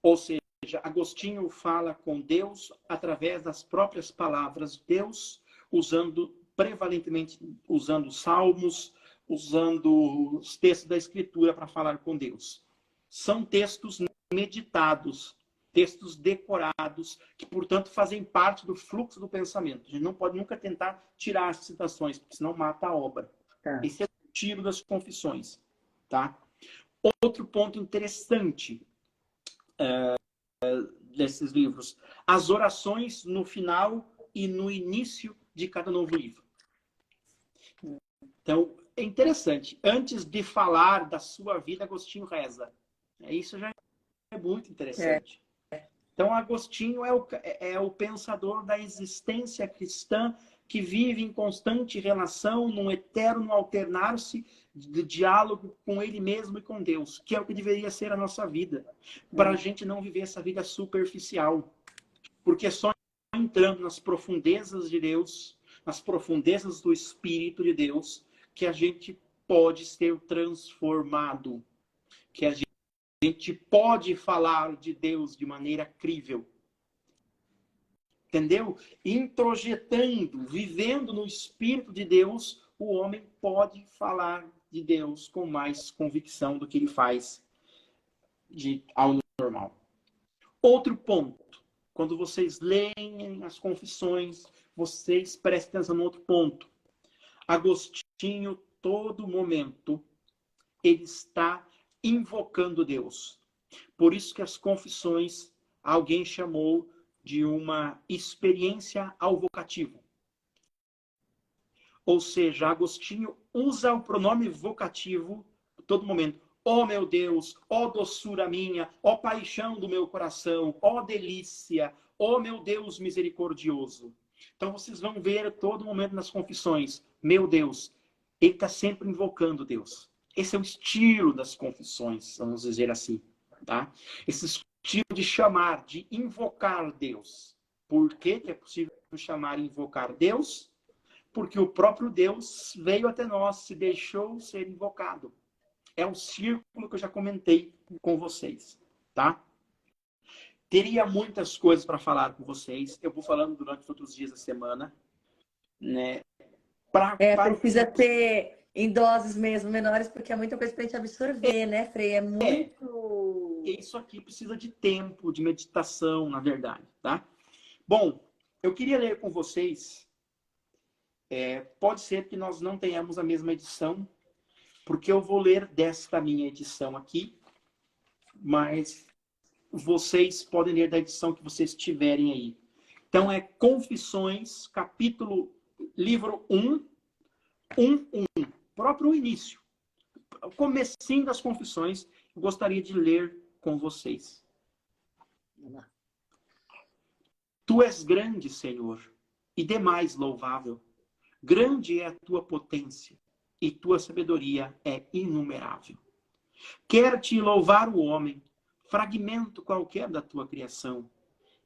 Ou seja, Agostinho fala com Deus através das próprias palavras de Deus, prevalentemente usando salmos, usando os textos da Escritura para falar com Deus. São textos meditados, textos decorados, que, portanto, fazem parte do fluxo do pensamento. A gente não pode nunca tentar tirar as citações, porque senão mata a obra. Tá. Esse é o tiro das confissões. Tá? Outro ponto interessante desses livros, as orações no final e no início de cada novo livro. Então, é interessante. Antes de falar da sua vida, Agostinho reza. Isso já é muito interessante. Então, Agostinho é o pensador da existência cristã que vive em constante relação, num eterno alternar-se de diálogo com ele mesmo e com Deus, que é o que deveria ser a nossa vida, para a gente não viver essa vida superficial. Porque só entrando nas profundezas de Deus, nas profundezas do Espírito de Deus, que a gente pode ser transformado, que a gente pode falar de Deus de maneira crível. Entendeu? Introjetando, vivendo no Espírito de Deus, o homem pode falar de Deus com mais convicção do que ele faz ao normal. Outro ponto, quando vocês leem as confissões, vocês prestem atenção no outro ponto. Agostinho, todo momento, ele está invocando Deus. Por isso que as confissões, alguém chamou de uma experiência ao vocativo. Ou seja, Agostinho usa o pronome vocativo a todo momento. Ó meu Deus, ó doçura minha, ó paixão do meu coração, ó delícia, ó meu Deus misericordioso. Então vocês vão ver a todo momento nas confissões, meu Deus, ele está sempre invocando Deus. Esse é o estilo das confissões, vamos dizer assim. Tá? Esse estilo de chamar, de invocar Deus. Por que é possível chamar e invocar Deus? Porque o próprio Deus veio até nós, se deixou ser invocado. É um círculo que eu já comentei com vocês. Tá? Teria muitas coisas para falar com vocês. Eu vou falando durante os outros dias da semana. Né? Precisa ter em doses mesmo menores, porque é muita coisa para a gente absorver, né, Frei? É muito... Isso aqui precisa de tempo, de meditação, na verdade, tá? Bom, eu queria ler com vocês. Pode ser que nós não tenhamos a mesma edição, porque eu vou ler desta minha edição aqui, mas vocês podem ler da edição que vocês tiverem aí. Então, é Confissões, livro 1, próprio início. O comecinho das Confissões, eu gostaria de ler com vocês. Tu és grande, Senhor, e demais louvável. Grande é a tua potência, e tua sabedoria é inumerável. Quer te louvar o homem, fragmento qualquer da tua criação,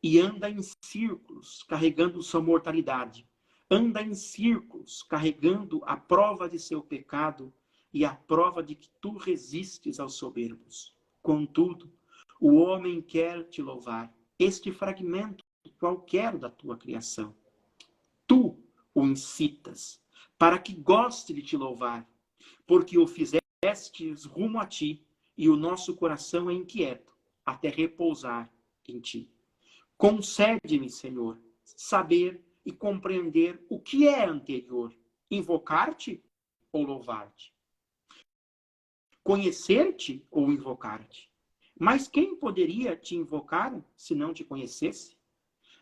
e anda em círculos, carregando sua mortalidade. Anda em círculos, carregando a prova de seu pecado e a prova de que tu resistes aos soberbos. Contudo, o homem quer te louvar, este fragmento qualquer da tua criação. Tu o incitas, para que goste de te louvar, porque o fizestes rumo a ti, e o nosso coração é inquieto até repousar em ti. Concede-me, Senhor, saber e compreender o que é anterior, invocar-te ou louvar-te, conhecer-te ou invocar-te. Mas quem poderia te invocar se não te conhecesse?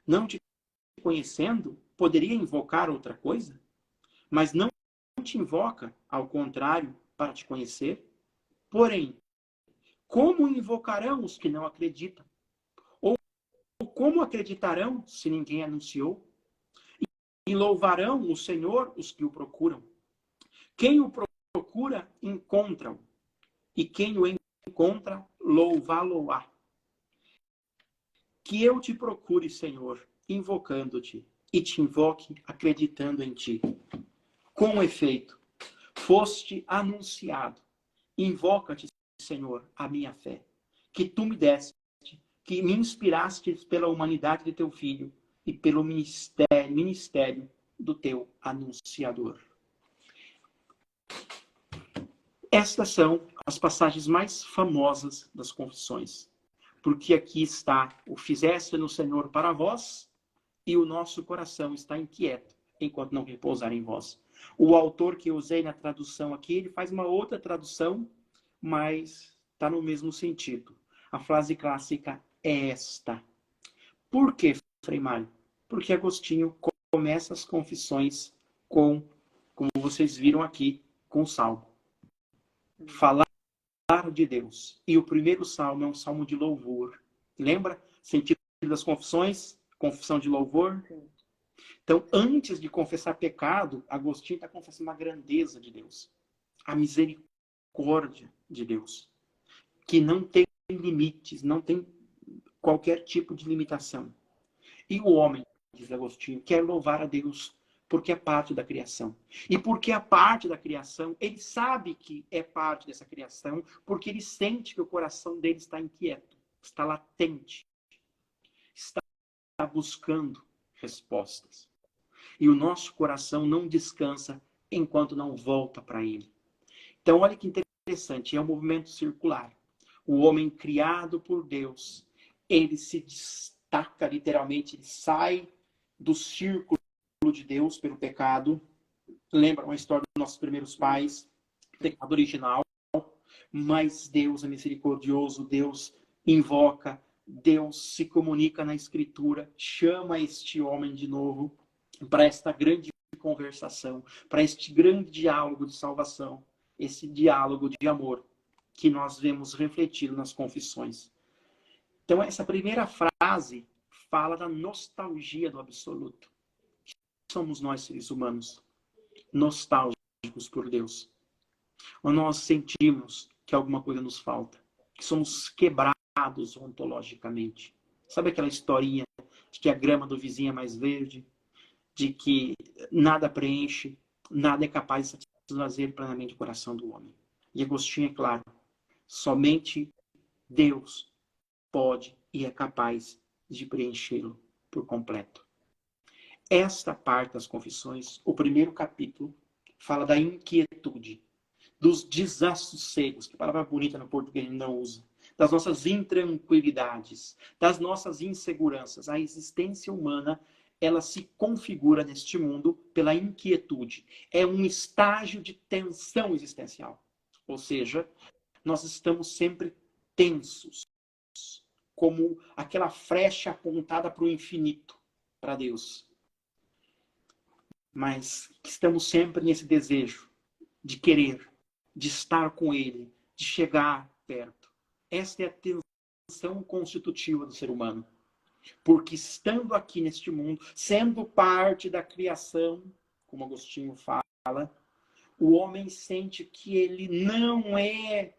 Não te conhecendo, poderia invocar outra coisa? Mas não te invoca, ao contrário, para te conhecer? Porém, como invocarão os que não acreditam? Ou como acreditarão se ninguém anunciou? E louvarão o Senhor os que o procuram. Quem o procura, encontra-o. E quem o encontra, louvá-lo-á. Que eu te procure, Senhor, invocando-te, e te invoque acreditando em ti. Com efeito, foste anunciado. Invoca-te, Senhor, a minha fé, que tu me deste, que me inspiraste pela humanidade de teu Filho e pelo ministério do teu anunciador. Estas são as passagens mais famosas das confissões, porque aqui está o fizeste no Senhor para vós e o nosso coração está inquieto enquanto não repousar em vós. O autor que eu usei na tradução aqui, ele faz uma outra tradução, mas está no mesmo sentido. A frase clássica é esta. Por que, Frei Mário? Porque Agostinho começa as confissões com, como vocês viram aqui, com o salmo. Falar de Deus. E o primeiro salmo é um salmo de louvor. Lembra? Sentido das confissões? Confissão de louvor. Então, antes de confessar pecado, Agostinho está confessando a grandeza de Deus. A misericórdia de Deus. Que não tem limites, não tem qualquer tipo de limitação. E o homem, diz Agostinho, quer louvar a Deus porque é parte da criação. E porque é parte da criação, ele sabe que é parte dessa criação, porque ele sente que o coração dele está inquieto, está latente, está buscando respostas. E o nosso coração não descansa enquanto não volta para ele. Então, olha que interessante, é um movimento circular. O homem criado por Deus, ele se destaca literalmente, ele sai do círculo de Deus pelo pecado. Lembra uma história dos nossos primeiros pais, pecado original, mas Deus é misericordioso, Deus invoca, Deus se comunica na Escritura, chama este homem de novo para esta grande conversação, para este grande diálogo de salvação, esse diálogo de amor que nós vemos refletido nas confissões. Então, essa primeira frase fala da nostalgia do absoluto. Somos nós, seres humanos, nostálgicos por Deus. Ou nós sentimos que alguma coisa nos falta, que somos quebrados ontologicamente. Sabe aquela historinha de que a grama do vizinho é mais verde, de que nada preenche, nada é capaz de satisfazer plenamente o coração do homem? E Agostinho é claro, somente Deus pode e é capaz de preenchê-lo por completo. Esta parte das confissões, o primeiro capítulo, fala da inquietude, dos desassossegos, que palavra bonita no português não usa, das nossas intranquilidades, das nossas inseguranças. A existência humana, ela se configura neste mundo pela inquietude. É um estágio de tensão existencial. Ou seja, nós estamos sempre tensos, como aquela flecha apontada para o infinito, para Deus. Mas estamos sempre nesse desejo de querer, de estar com Ele, de chegar perto. Esta é a tensão constitutiva do ser humano. Porque estando aqui neste mundo, sendo parte da criação, como Agostinho fala, o homem sente que ele não é,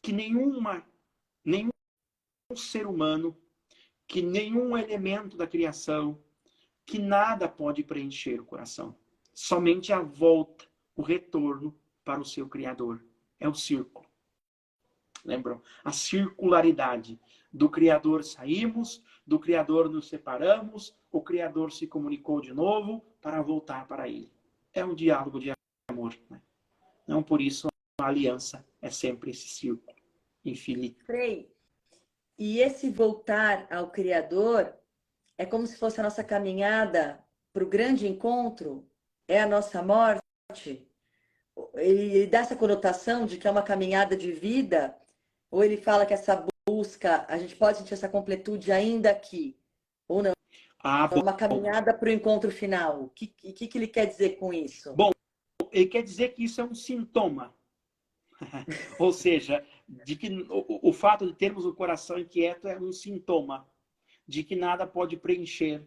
que nenhum ser humano, que nenhum elemento da criação, que nada pode preencher o coração. Somente a volta, o retorno para o seu Criador. É o círculo. Lembram? A circularidade. Do Criador saímos, do Criador nos separamos, o Criador se comunicou de novo para voltar para Ele. É um diálogo de amor. Né? Não por isso aliança é sempre esse círculo infinito. Frei, e esse voltar ao Criador é como se fosse a nossa caminhada para o grande encontro? É a nossa morte? Ele dá essa conotação de que é uma caminhada de vida? Ou ele fala que essa busca, a gente pode sentir essa completude ainda aqui? Ou não? Ah, É uma caminhada para o encontro final. O que ele quer dizer com isso? Bom, ele quer dizer que isso é um sintoma. Ou seja, de que o fato de termos o coração inquieto é um sintoma de que nada pode preencher.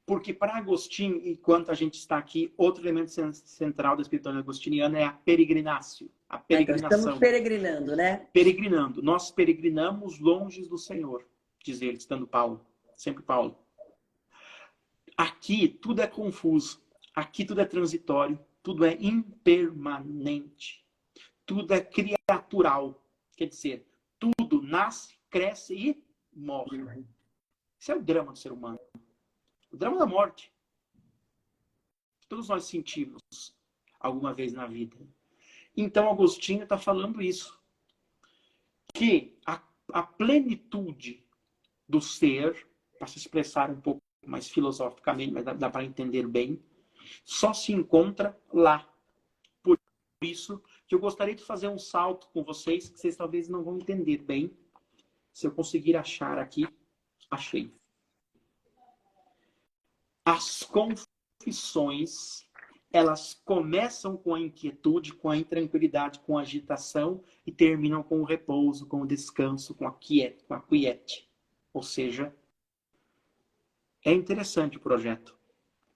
Porque para Agostinho, enquanto a gente está aqui, outro elemento central da espiritualidade agostiniana é a peregrinácio, a peregrinação. Então, estamos peregrinando, né? Peregrinando. Nós peregrinamos longe do Senhor, diz ele, citando Paulo. Sempre Paulo. Aqui tudo é confuso. Aqui tudo é transitório. Tudo é impermanente. Tudo é criatural. Quer dizer, tudo nasce, cresce e morre. Esse é o drama do ser humano. O drama da morte. Todos nós sentimos alguma vez na vida. Então, Agostinho está falando isso. Que a plenitude do ser, para se expressar um pouco mais filosoficamente, mas dá para entender bem, só se encontra lá. Por isso que eu gostaria de fazer um salto com vocês, que vocês talvez não vão entender bem. Se eu conseguir achar aqui, achei. As confissões, elas começam com a inquietude, com a intranquilidade, com a agitação e terminam com o repouso, com o descanso, com a quiete. Ou seja, é interessante o projeto.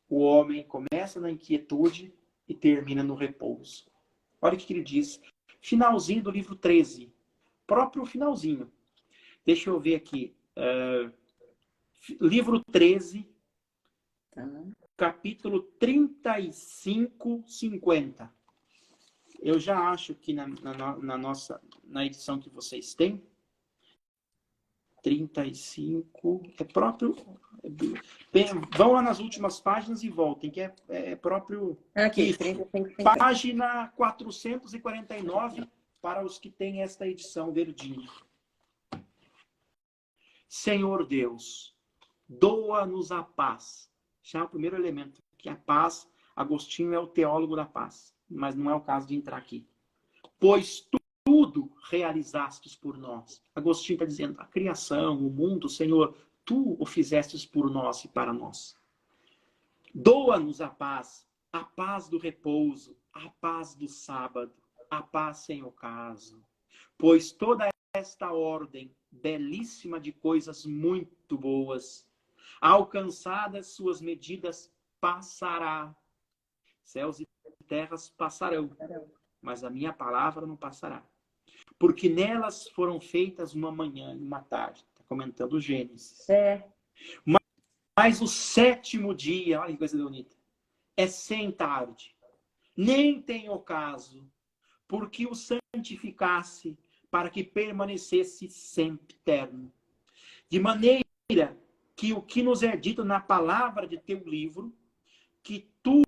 O homem começa na inquietude e termina no repouso. Olha o que ele diz. Finalzinho do livro 13. Próprio finalzinho. Deixa eu ver aqui. Livro 13, capítulo 35, 50. Eu já acho que na edição que vocês têm, 35, é próprio... Bem, vão lá nas últimas páginas e voltem, que é próprio... Aqui, isso. 35, 50. Página 449, para os que têm esta edição verdinha. Senhor Deus, doa-nos a paz. Já é o primeiro elemento, que a paz, Agostinho é o teólogo da paz, mas não é o caso de entrar aqui. Pois tudo realizastes por nós. Agostinho está dizendo, a criação, o mundo, Senhor, tu o fizestes por nós e para nós. Doa-nos a paz do repouso, a paz do sábado, a paz sem ocaso. Pois toda esta ordem belíssima de coisas muito boas, alcançadas suas medidas, passará. Céus e terras passarão, mas a minha palavra não passará. Porque nelas foram feitas uma manhã e uma tarde. Está comentando Gênesis. Mas o sétimo dia, olha que coisa bonita, é sem tarde, nem tem ocaso, porque o santificasse, para que permanecesse sempre eterno. De maneira que o que nos é dito na palavra de teu livro, que tu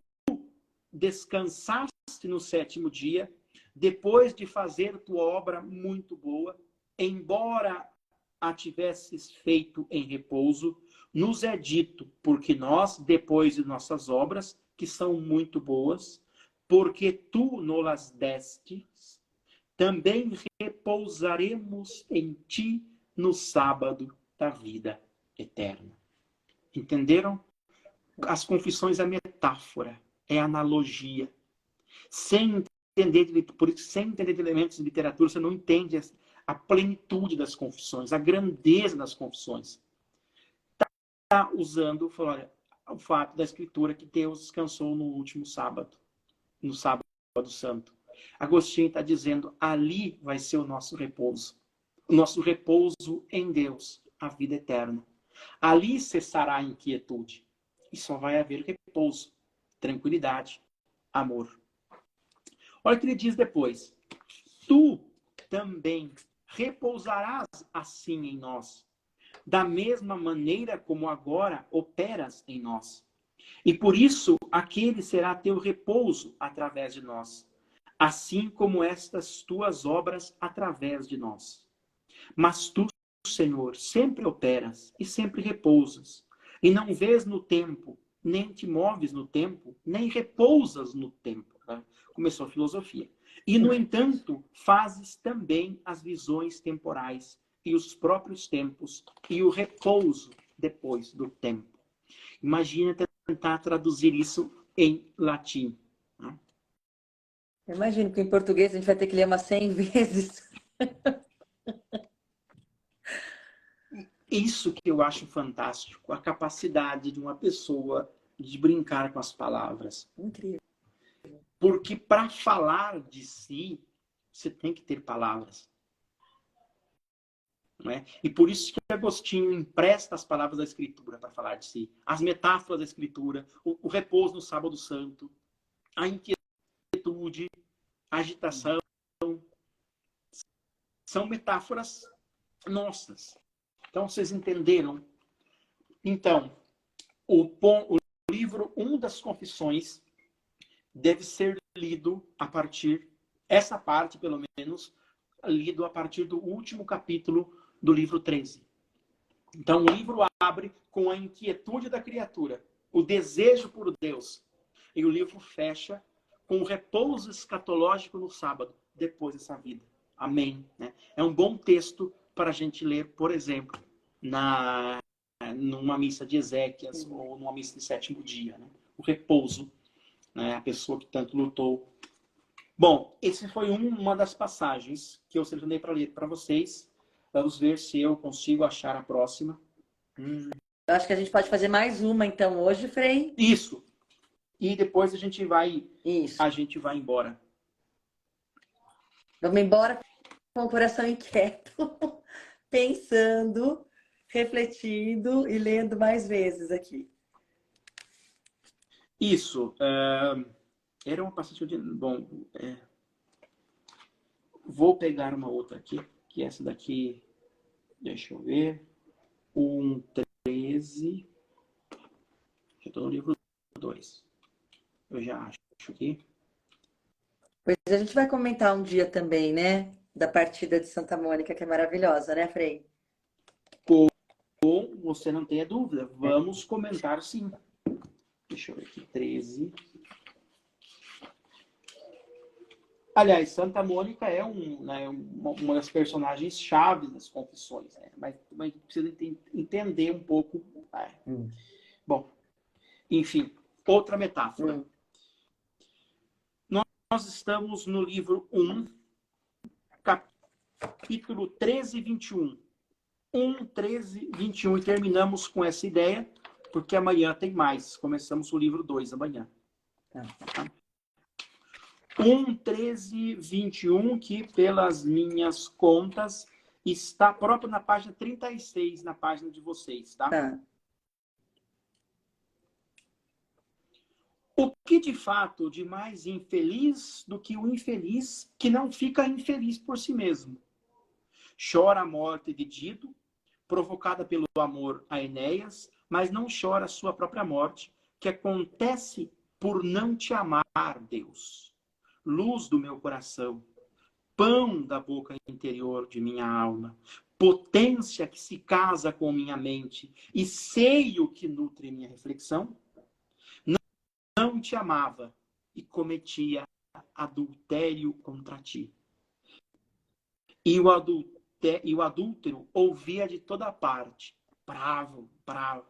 descansaste no sétimo dia, depois de fazer tua obra muito boa, embora a tivesses feito em repouso, nos é dito, porque nós, depois de nossas obras, que são muito boas, porque tu nos destes, também repousaremos em ti no sábado da vida eterna. Entenderam? As confissões é metáfora, é analogia. Sem entender de elementos de literatura, você não entende a plenitude das confissões, a grandeza das confissões. Está usando, olha, o fato da Escritura que Deus descansou no último sábado, no sábado santo. Agostinho está dizendo, ali vai ser o nosso repouso. O nosso repouso em Deus, a vida eterna. Ali cessará a inquietude. E só vai haver repouso, tranquilidade, amor. Olha o que ele diz depois. Tu também repousarás assim em nós, da mesma maneira como agora operas em nós. E por isso aquele será teu repouso através de nós, assim como estas tuas obras através de nós. Mas tu, Senhor, sempre operas e sempre repousas, e não vês no tempo, nem te moves no tempo, nem repousas no tempo. Tá? Começou a filosofia. E, no entanto, fazes também as visões temporais e os próprios tempos e o repouso depois do tempo. Imagina tentar traduzir isso em latim. Né? Eu imagino que em português a gente vai ter que ler umas 100 vezes. Isso que eu acho fantástico, a capacidade de uma pessoa de brincar com as palavras. Incrível. Porque para falar de si, você tem que ter palavras. Não é? E por isso que Agostinho empresta as palavras da Escritura para falar de si. As metáforas da Escritura, o repouso no sábado santo, a inquietude, a agitação. São metáforas nossas. Então, vocês entenderam? Então, o livro 1 das Confissões deve ser lido a partir, essa parte pelo menos, lido a partir do último capítulo do livro 13. Então, o livro abre com a inquietude da criatura, o desejo por Deus. E o livro fecha com o repouso escatológico no sábado, depois dessa vida. Amém. Né? É um bom texto para a gente ler, por exemplo, numa missa de Ezequias ou numa missa de sétimo dia. Né? O repouso, né? A pessoa que tanto lutou. Bom, esse foi uma das passagens que eu selecionei para ler para vocês. Vamos ver se eu consigo achar a próxima. Eu acho que a gente pode fazer mais uma, então, hoje, Frei. Isso. E depois a gente vai Isso. embora. Vamos embora com o coração inquieto, pensando, refletindo e lendo mais vezes aqui. Isso. Era uma passagem de... Bom, vou pegar uma outra aqui, que essa daqui... Deixa eu ver. 1:13. Já estou no livro 2. Eu já acho aqui. Pois a gente vai comentar um dia também, né? Da partida de Santa Mônica, que é maravilhosa, né, Frei? Você não tenha dúvida. Vamos comentar sim. Deixa eu ver aqui. 13. Aliás, Santa Mônica é uma das personagens chaves das confissões, né? Mas a gente precisa entender um pouco. Bom, enfim, outra metáfora. Nós estamos no livro 1, capítulo 13 e 21. 1, 13, 21. E terminamos com essa ideia, porque amanhã tem mais. Começamos o livro 2 amanhã. Tá? 1, 13, 21, que pelas minhas contas está próprio na página 36, na página de vocês, tá? Tá. O que de fato de mais infeliz do que o infeliz que não fica infeliz por si mesmo? Chora a morte de Dido, provocada pelo amor a Enéas, mas não chora a sua própria morte, que acontece por não te amar, Deus. Luz do meu coração, pão da boca interior de minha alma, potência que se casa com minha mente e seio que nutre minha reflexão, não te amava e cometia adultério contra ti. E o adúltero ouvia de toda parte, bravo, bravo,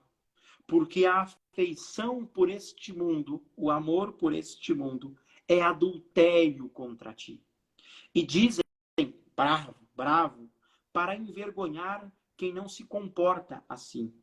porque a afeição por este mundo, o amor por este mundo, é adultério contra ti. E dizem, bravo, bravo, para envergonhar quem não se comporta assim.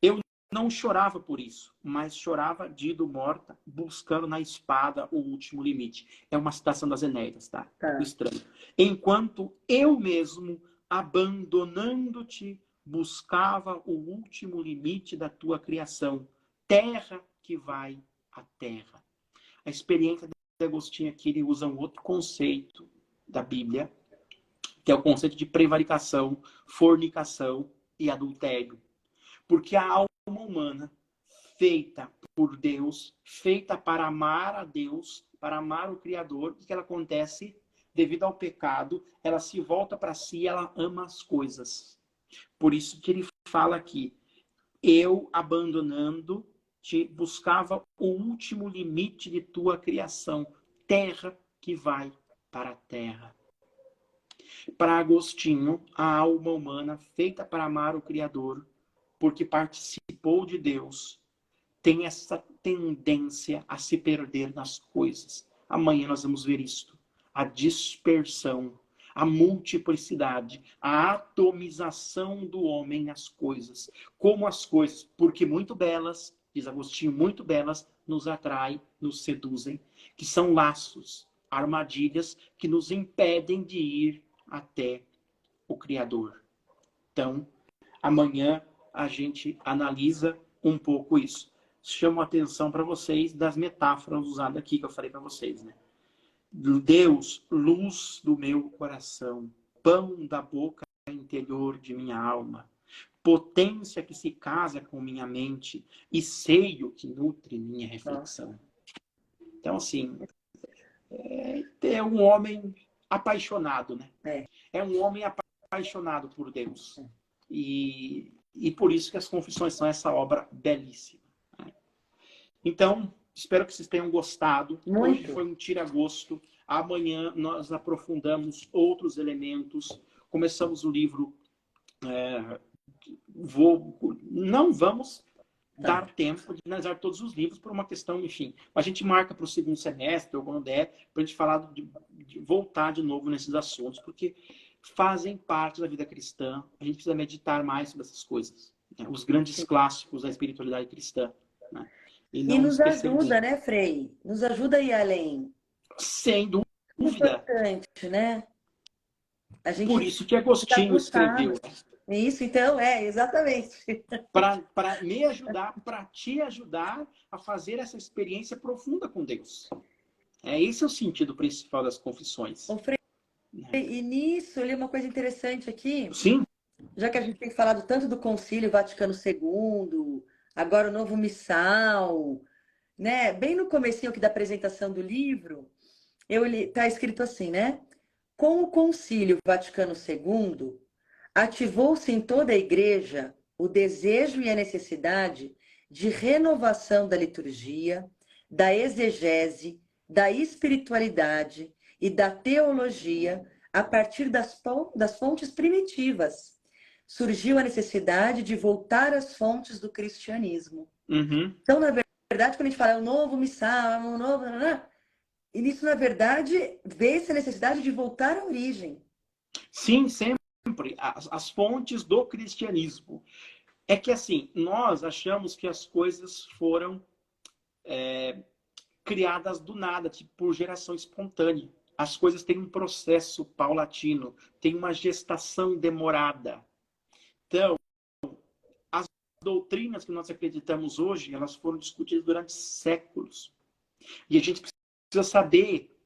Eu não chorava por isso, mas chorava Dido morta, buscando na espada o último limite. É uma citação das Enéidas, tá? O estranho. Enquanto eu mesmo, abandonando-te, buscava o último limite da tua criação, terra que vai à terra. A experiência de Agostinho aqui, ele usa um outro conceito da Bíblia, que é o conceito de prevaricação, fornicação e adultério. Porque a alma humana, feita por Deus, feita para amar a Deus, para amar o Criador. O que ela acontece? Devido ao pecado, ela se volta para si, ela ama as coisas. Por isso que ele fala aqui, eu, abandonando-te, buscava o último limite de tua criação, terra que vai para a terra. Para Agostinho, a alma humana, feita para amar o Criador, porque participou de Deus, tem essa tendência a se perder nas coisas. Amanhã nós vamos ver isto. A dispersão, a multiplicidade, a atomização do homem nas coisas. Como as coisas, porque muito belas, diz Agostinho, muito belas, nos atraem, nos seduzem, que são laços, armadilhas que nos impedem de ir até o Criador. Então, amanhã a gente analisa um pouco isso. Chamo a atenção para vocês das metáforas usadas aqui, que eu falei para vocês, né? Deus, luz do meu coração, pão da boca interior de minha alma, potência que se casa com minha mente e seio que nutre minha reflexão. Então, assim, é um homem apaixonado, né? É um homem apaixonado por Deus. E por isso que as Confissões são essa obra belíssima. Né? Então, espero que vocês tenham gostado. Muito. Hoje foi um tira-gosto. Amanhã nós aprofundamos outros elementos. Começamos o livro. Não vamos dar tempo de analisar todos os livros por uma questão, enfim. A gente marca para o segundo semestre, ou quando der, para a gente falar de voltar de novo nesses assuntos, porque fazem parte da vida cristã. A gente precisa meditar mais sobre essas coisas. Né? Os grandes clássicos da espiritualidade cristã. Né? E nos ajuda, né, Frei? Nos ajuda a ir além. Sem dúvida. Importante, né? A gente Por isso que Agostinho escreveu. Isso, então, exatamente. Para me ajudar, para te ajudar a fazer essa experiência profunda com Deus. Esse é o sentido principal das confissões. Ô, Frei, e nisso, eu li uma coisa interessante aqui. Sim. Já que a gente tem falado tanto do Concílio Vaticano II, agora o novo missal, né? Bem no comecinho aqui da apresentação do livro, tá escrito assim, né? Com o Concílio Vaticano II, ativou-se em toda a Igreja o desejo e a necessidade de renovação da liturgia, da exegese, da espiritualidade e da teologia a partir das fontes primitivas. Surgiu a necessidade de voltar às fontes do cristianismo. Uhum. Então, na verdade, quando a gente fala o novo missal, o novo... E nisso, na verdade, vê-se a necessidade de voltar à origem. Sim, sempre. As fontes do cristianismo. É que, assim, nós achamos que as coisas foram criadas do nada, tipo, por geração espontânea. As coisas têm um processo paulatino, tem uma gestação demorada. Então, as doutrinas que nós acreditamos hoje, elas foram discutidas durante séculos. E a gente precisa saber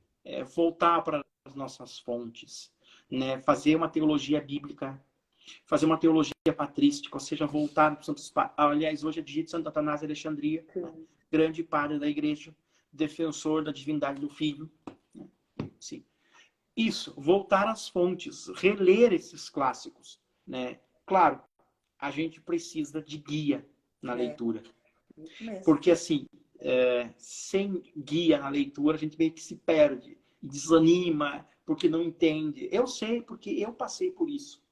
voltar para as nossas fontes, né? Fazer uma teologia bíblica, fazer uma teologia patrística, ou seja, voltar para os Santos Padres. Aliás, hoje é de Santo Atanásio de Alexandria, né? Grande padre da igreja, defensor da divindade do Filho. Né? Sim. Isso, voltar às fontes, reler esses clássicos, né? Claro, a gente precisa de guia na leitura. Porque, assim, sem guia na leitura, a gente meio que se perde, desanima, porque não entende. Eu sei, porque eu passei por isso.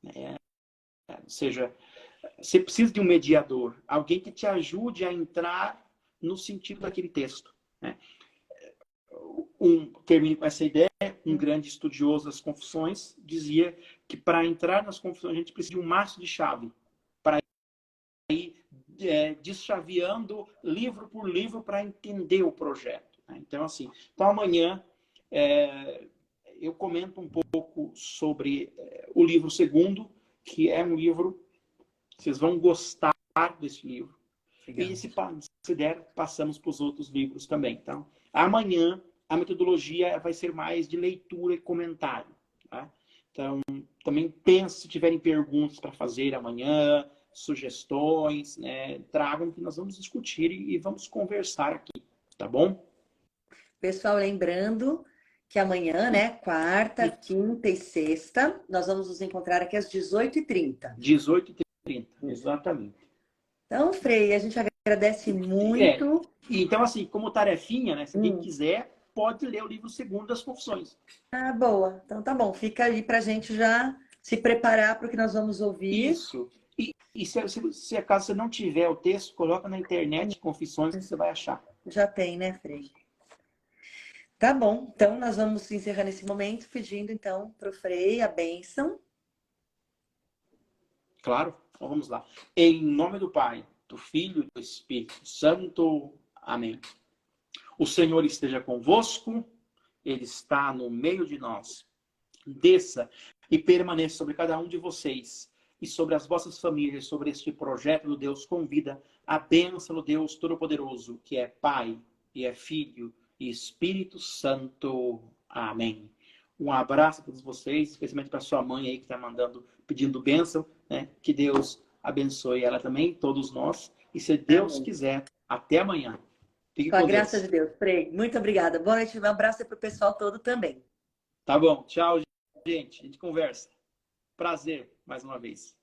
Ou seja, você precisa de um mediador, alguém que te ajude a entrar no sentido daquele texto. Né? Termino com essa ideia, um grande estudioso das confissões dizia que para entrar nas confissões a gente precisa de um maço de chave, para ir deschaveando livro por livro para entender o projeto. Né? Então, assim, amanhã eu comento um pouco sobre o livro segundo, que é um livro, vocês vão gostar desse livro. Legal. E se der, passamos para os outros livros também. Então, amanhã a metodologia vai ser mais de leitura e comentário. Tá? Então, também pense se tiverem perguntas para fazer amanhã, sugestões, né, tragam que nós vamos discutir e vamos conversar aqui, tá bom? Pessoal, lembrando que amanhã, né, quarta, quinta e sexta, nós vamos nos encontrar aqui às 18h30. 18h30, exatamente. Então, Frei, a gente agradece muito. Então, assim, como tarefinha, né, se alguém quiser, pode ler o livro Segundo das Confissões. Ah, boa. Então tá bom. Fica aí pra gente já se preparar para o que nós vamos ouvir. Isso. E se acaso você não tiver o texto, coloca na internet Confissões que você vai achar. Já tem, né, Frei? Tá bom. Então nós vamos encerrar nesse momento pedindo então pro Frei a bênção. Claro? Então vamos lá. Em nome do Pai, do Filho e do Espírito Santo. Amém. O Senhor esteja convosco, Ele está no meio de nós. Desça e permaneça sobre cada um de vocês e sobre as vossas famílias, sobre este projeto do Deus Convida, a bênção do Deus Todo-Poderoso, que é Pai e é Filho e Espírito Santo. Amém. Um abraço a todos vocês, especialmente para sua mãe aí que está pedindo bênção, né? Que Deus abençoe ela também, todos nós. E se Deus quiser, até amanhã. Fique Com a com graça Deus. de Deus, Frei. Muito obrigada. Boa noite. Um abraço para o pessoal todo também. Tá bom. Tchau, gente. A gente conversa. Prazer, mais uma vez.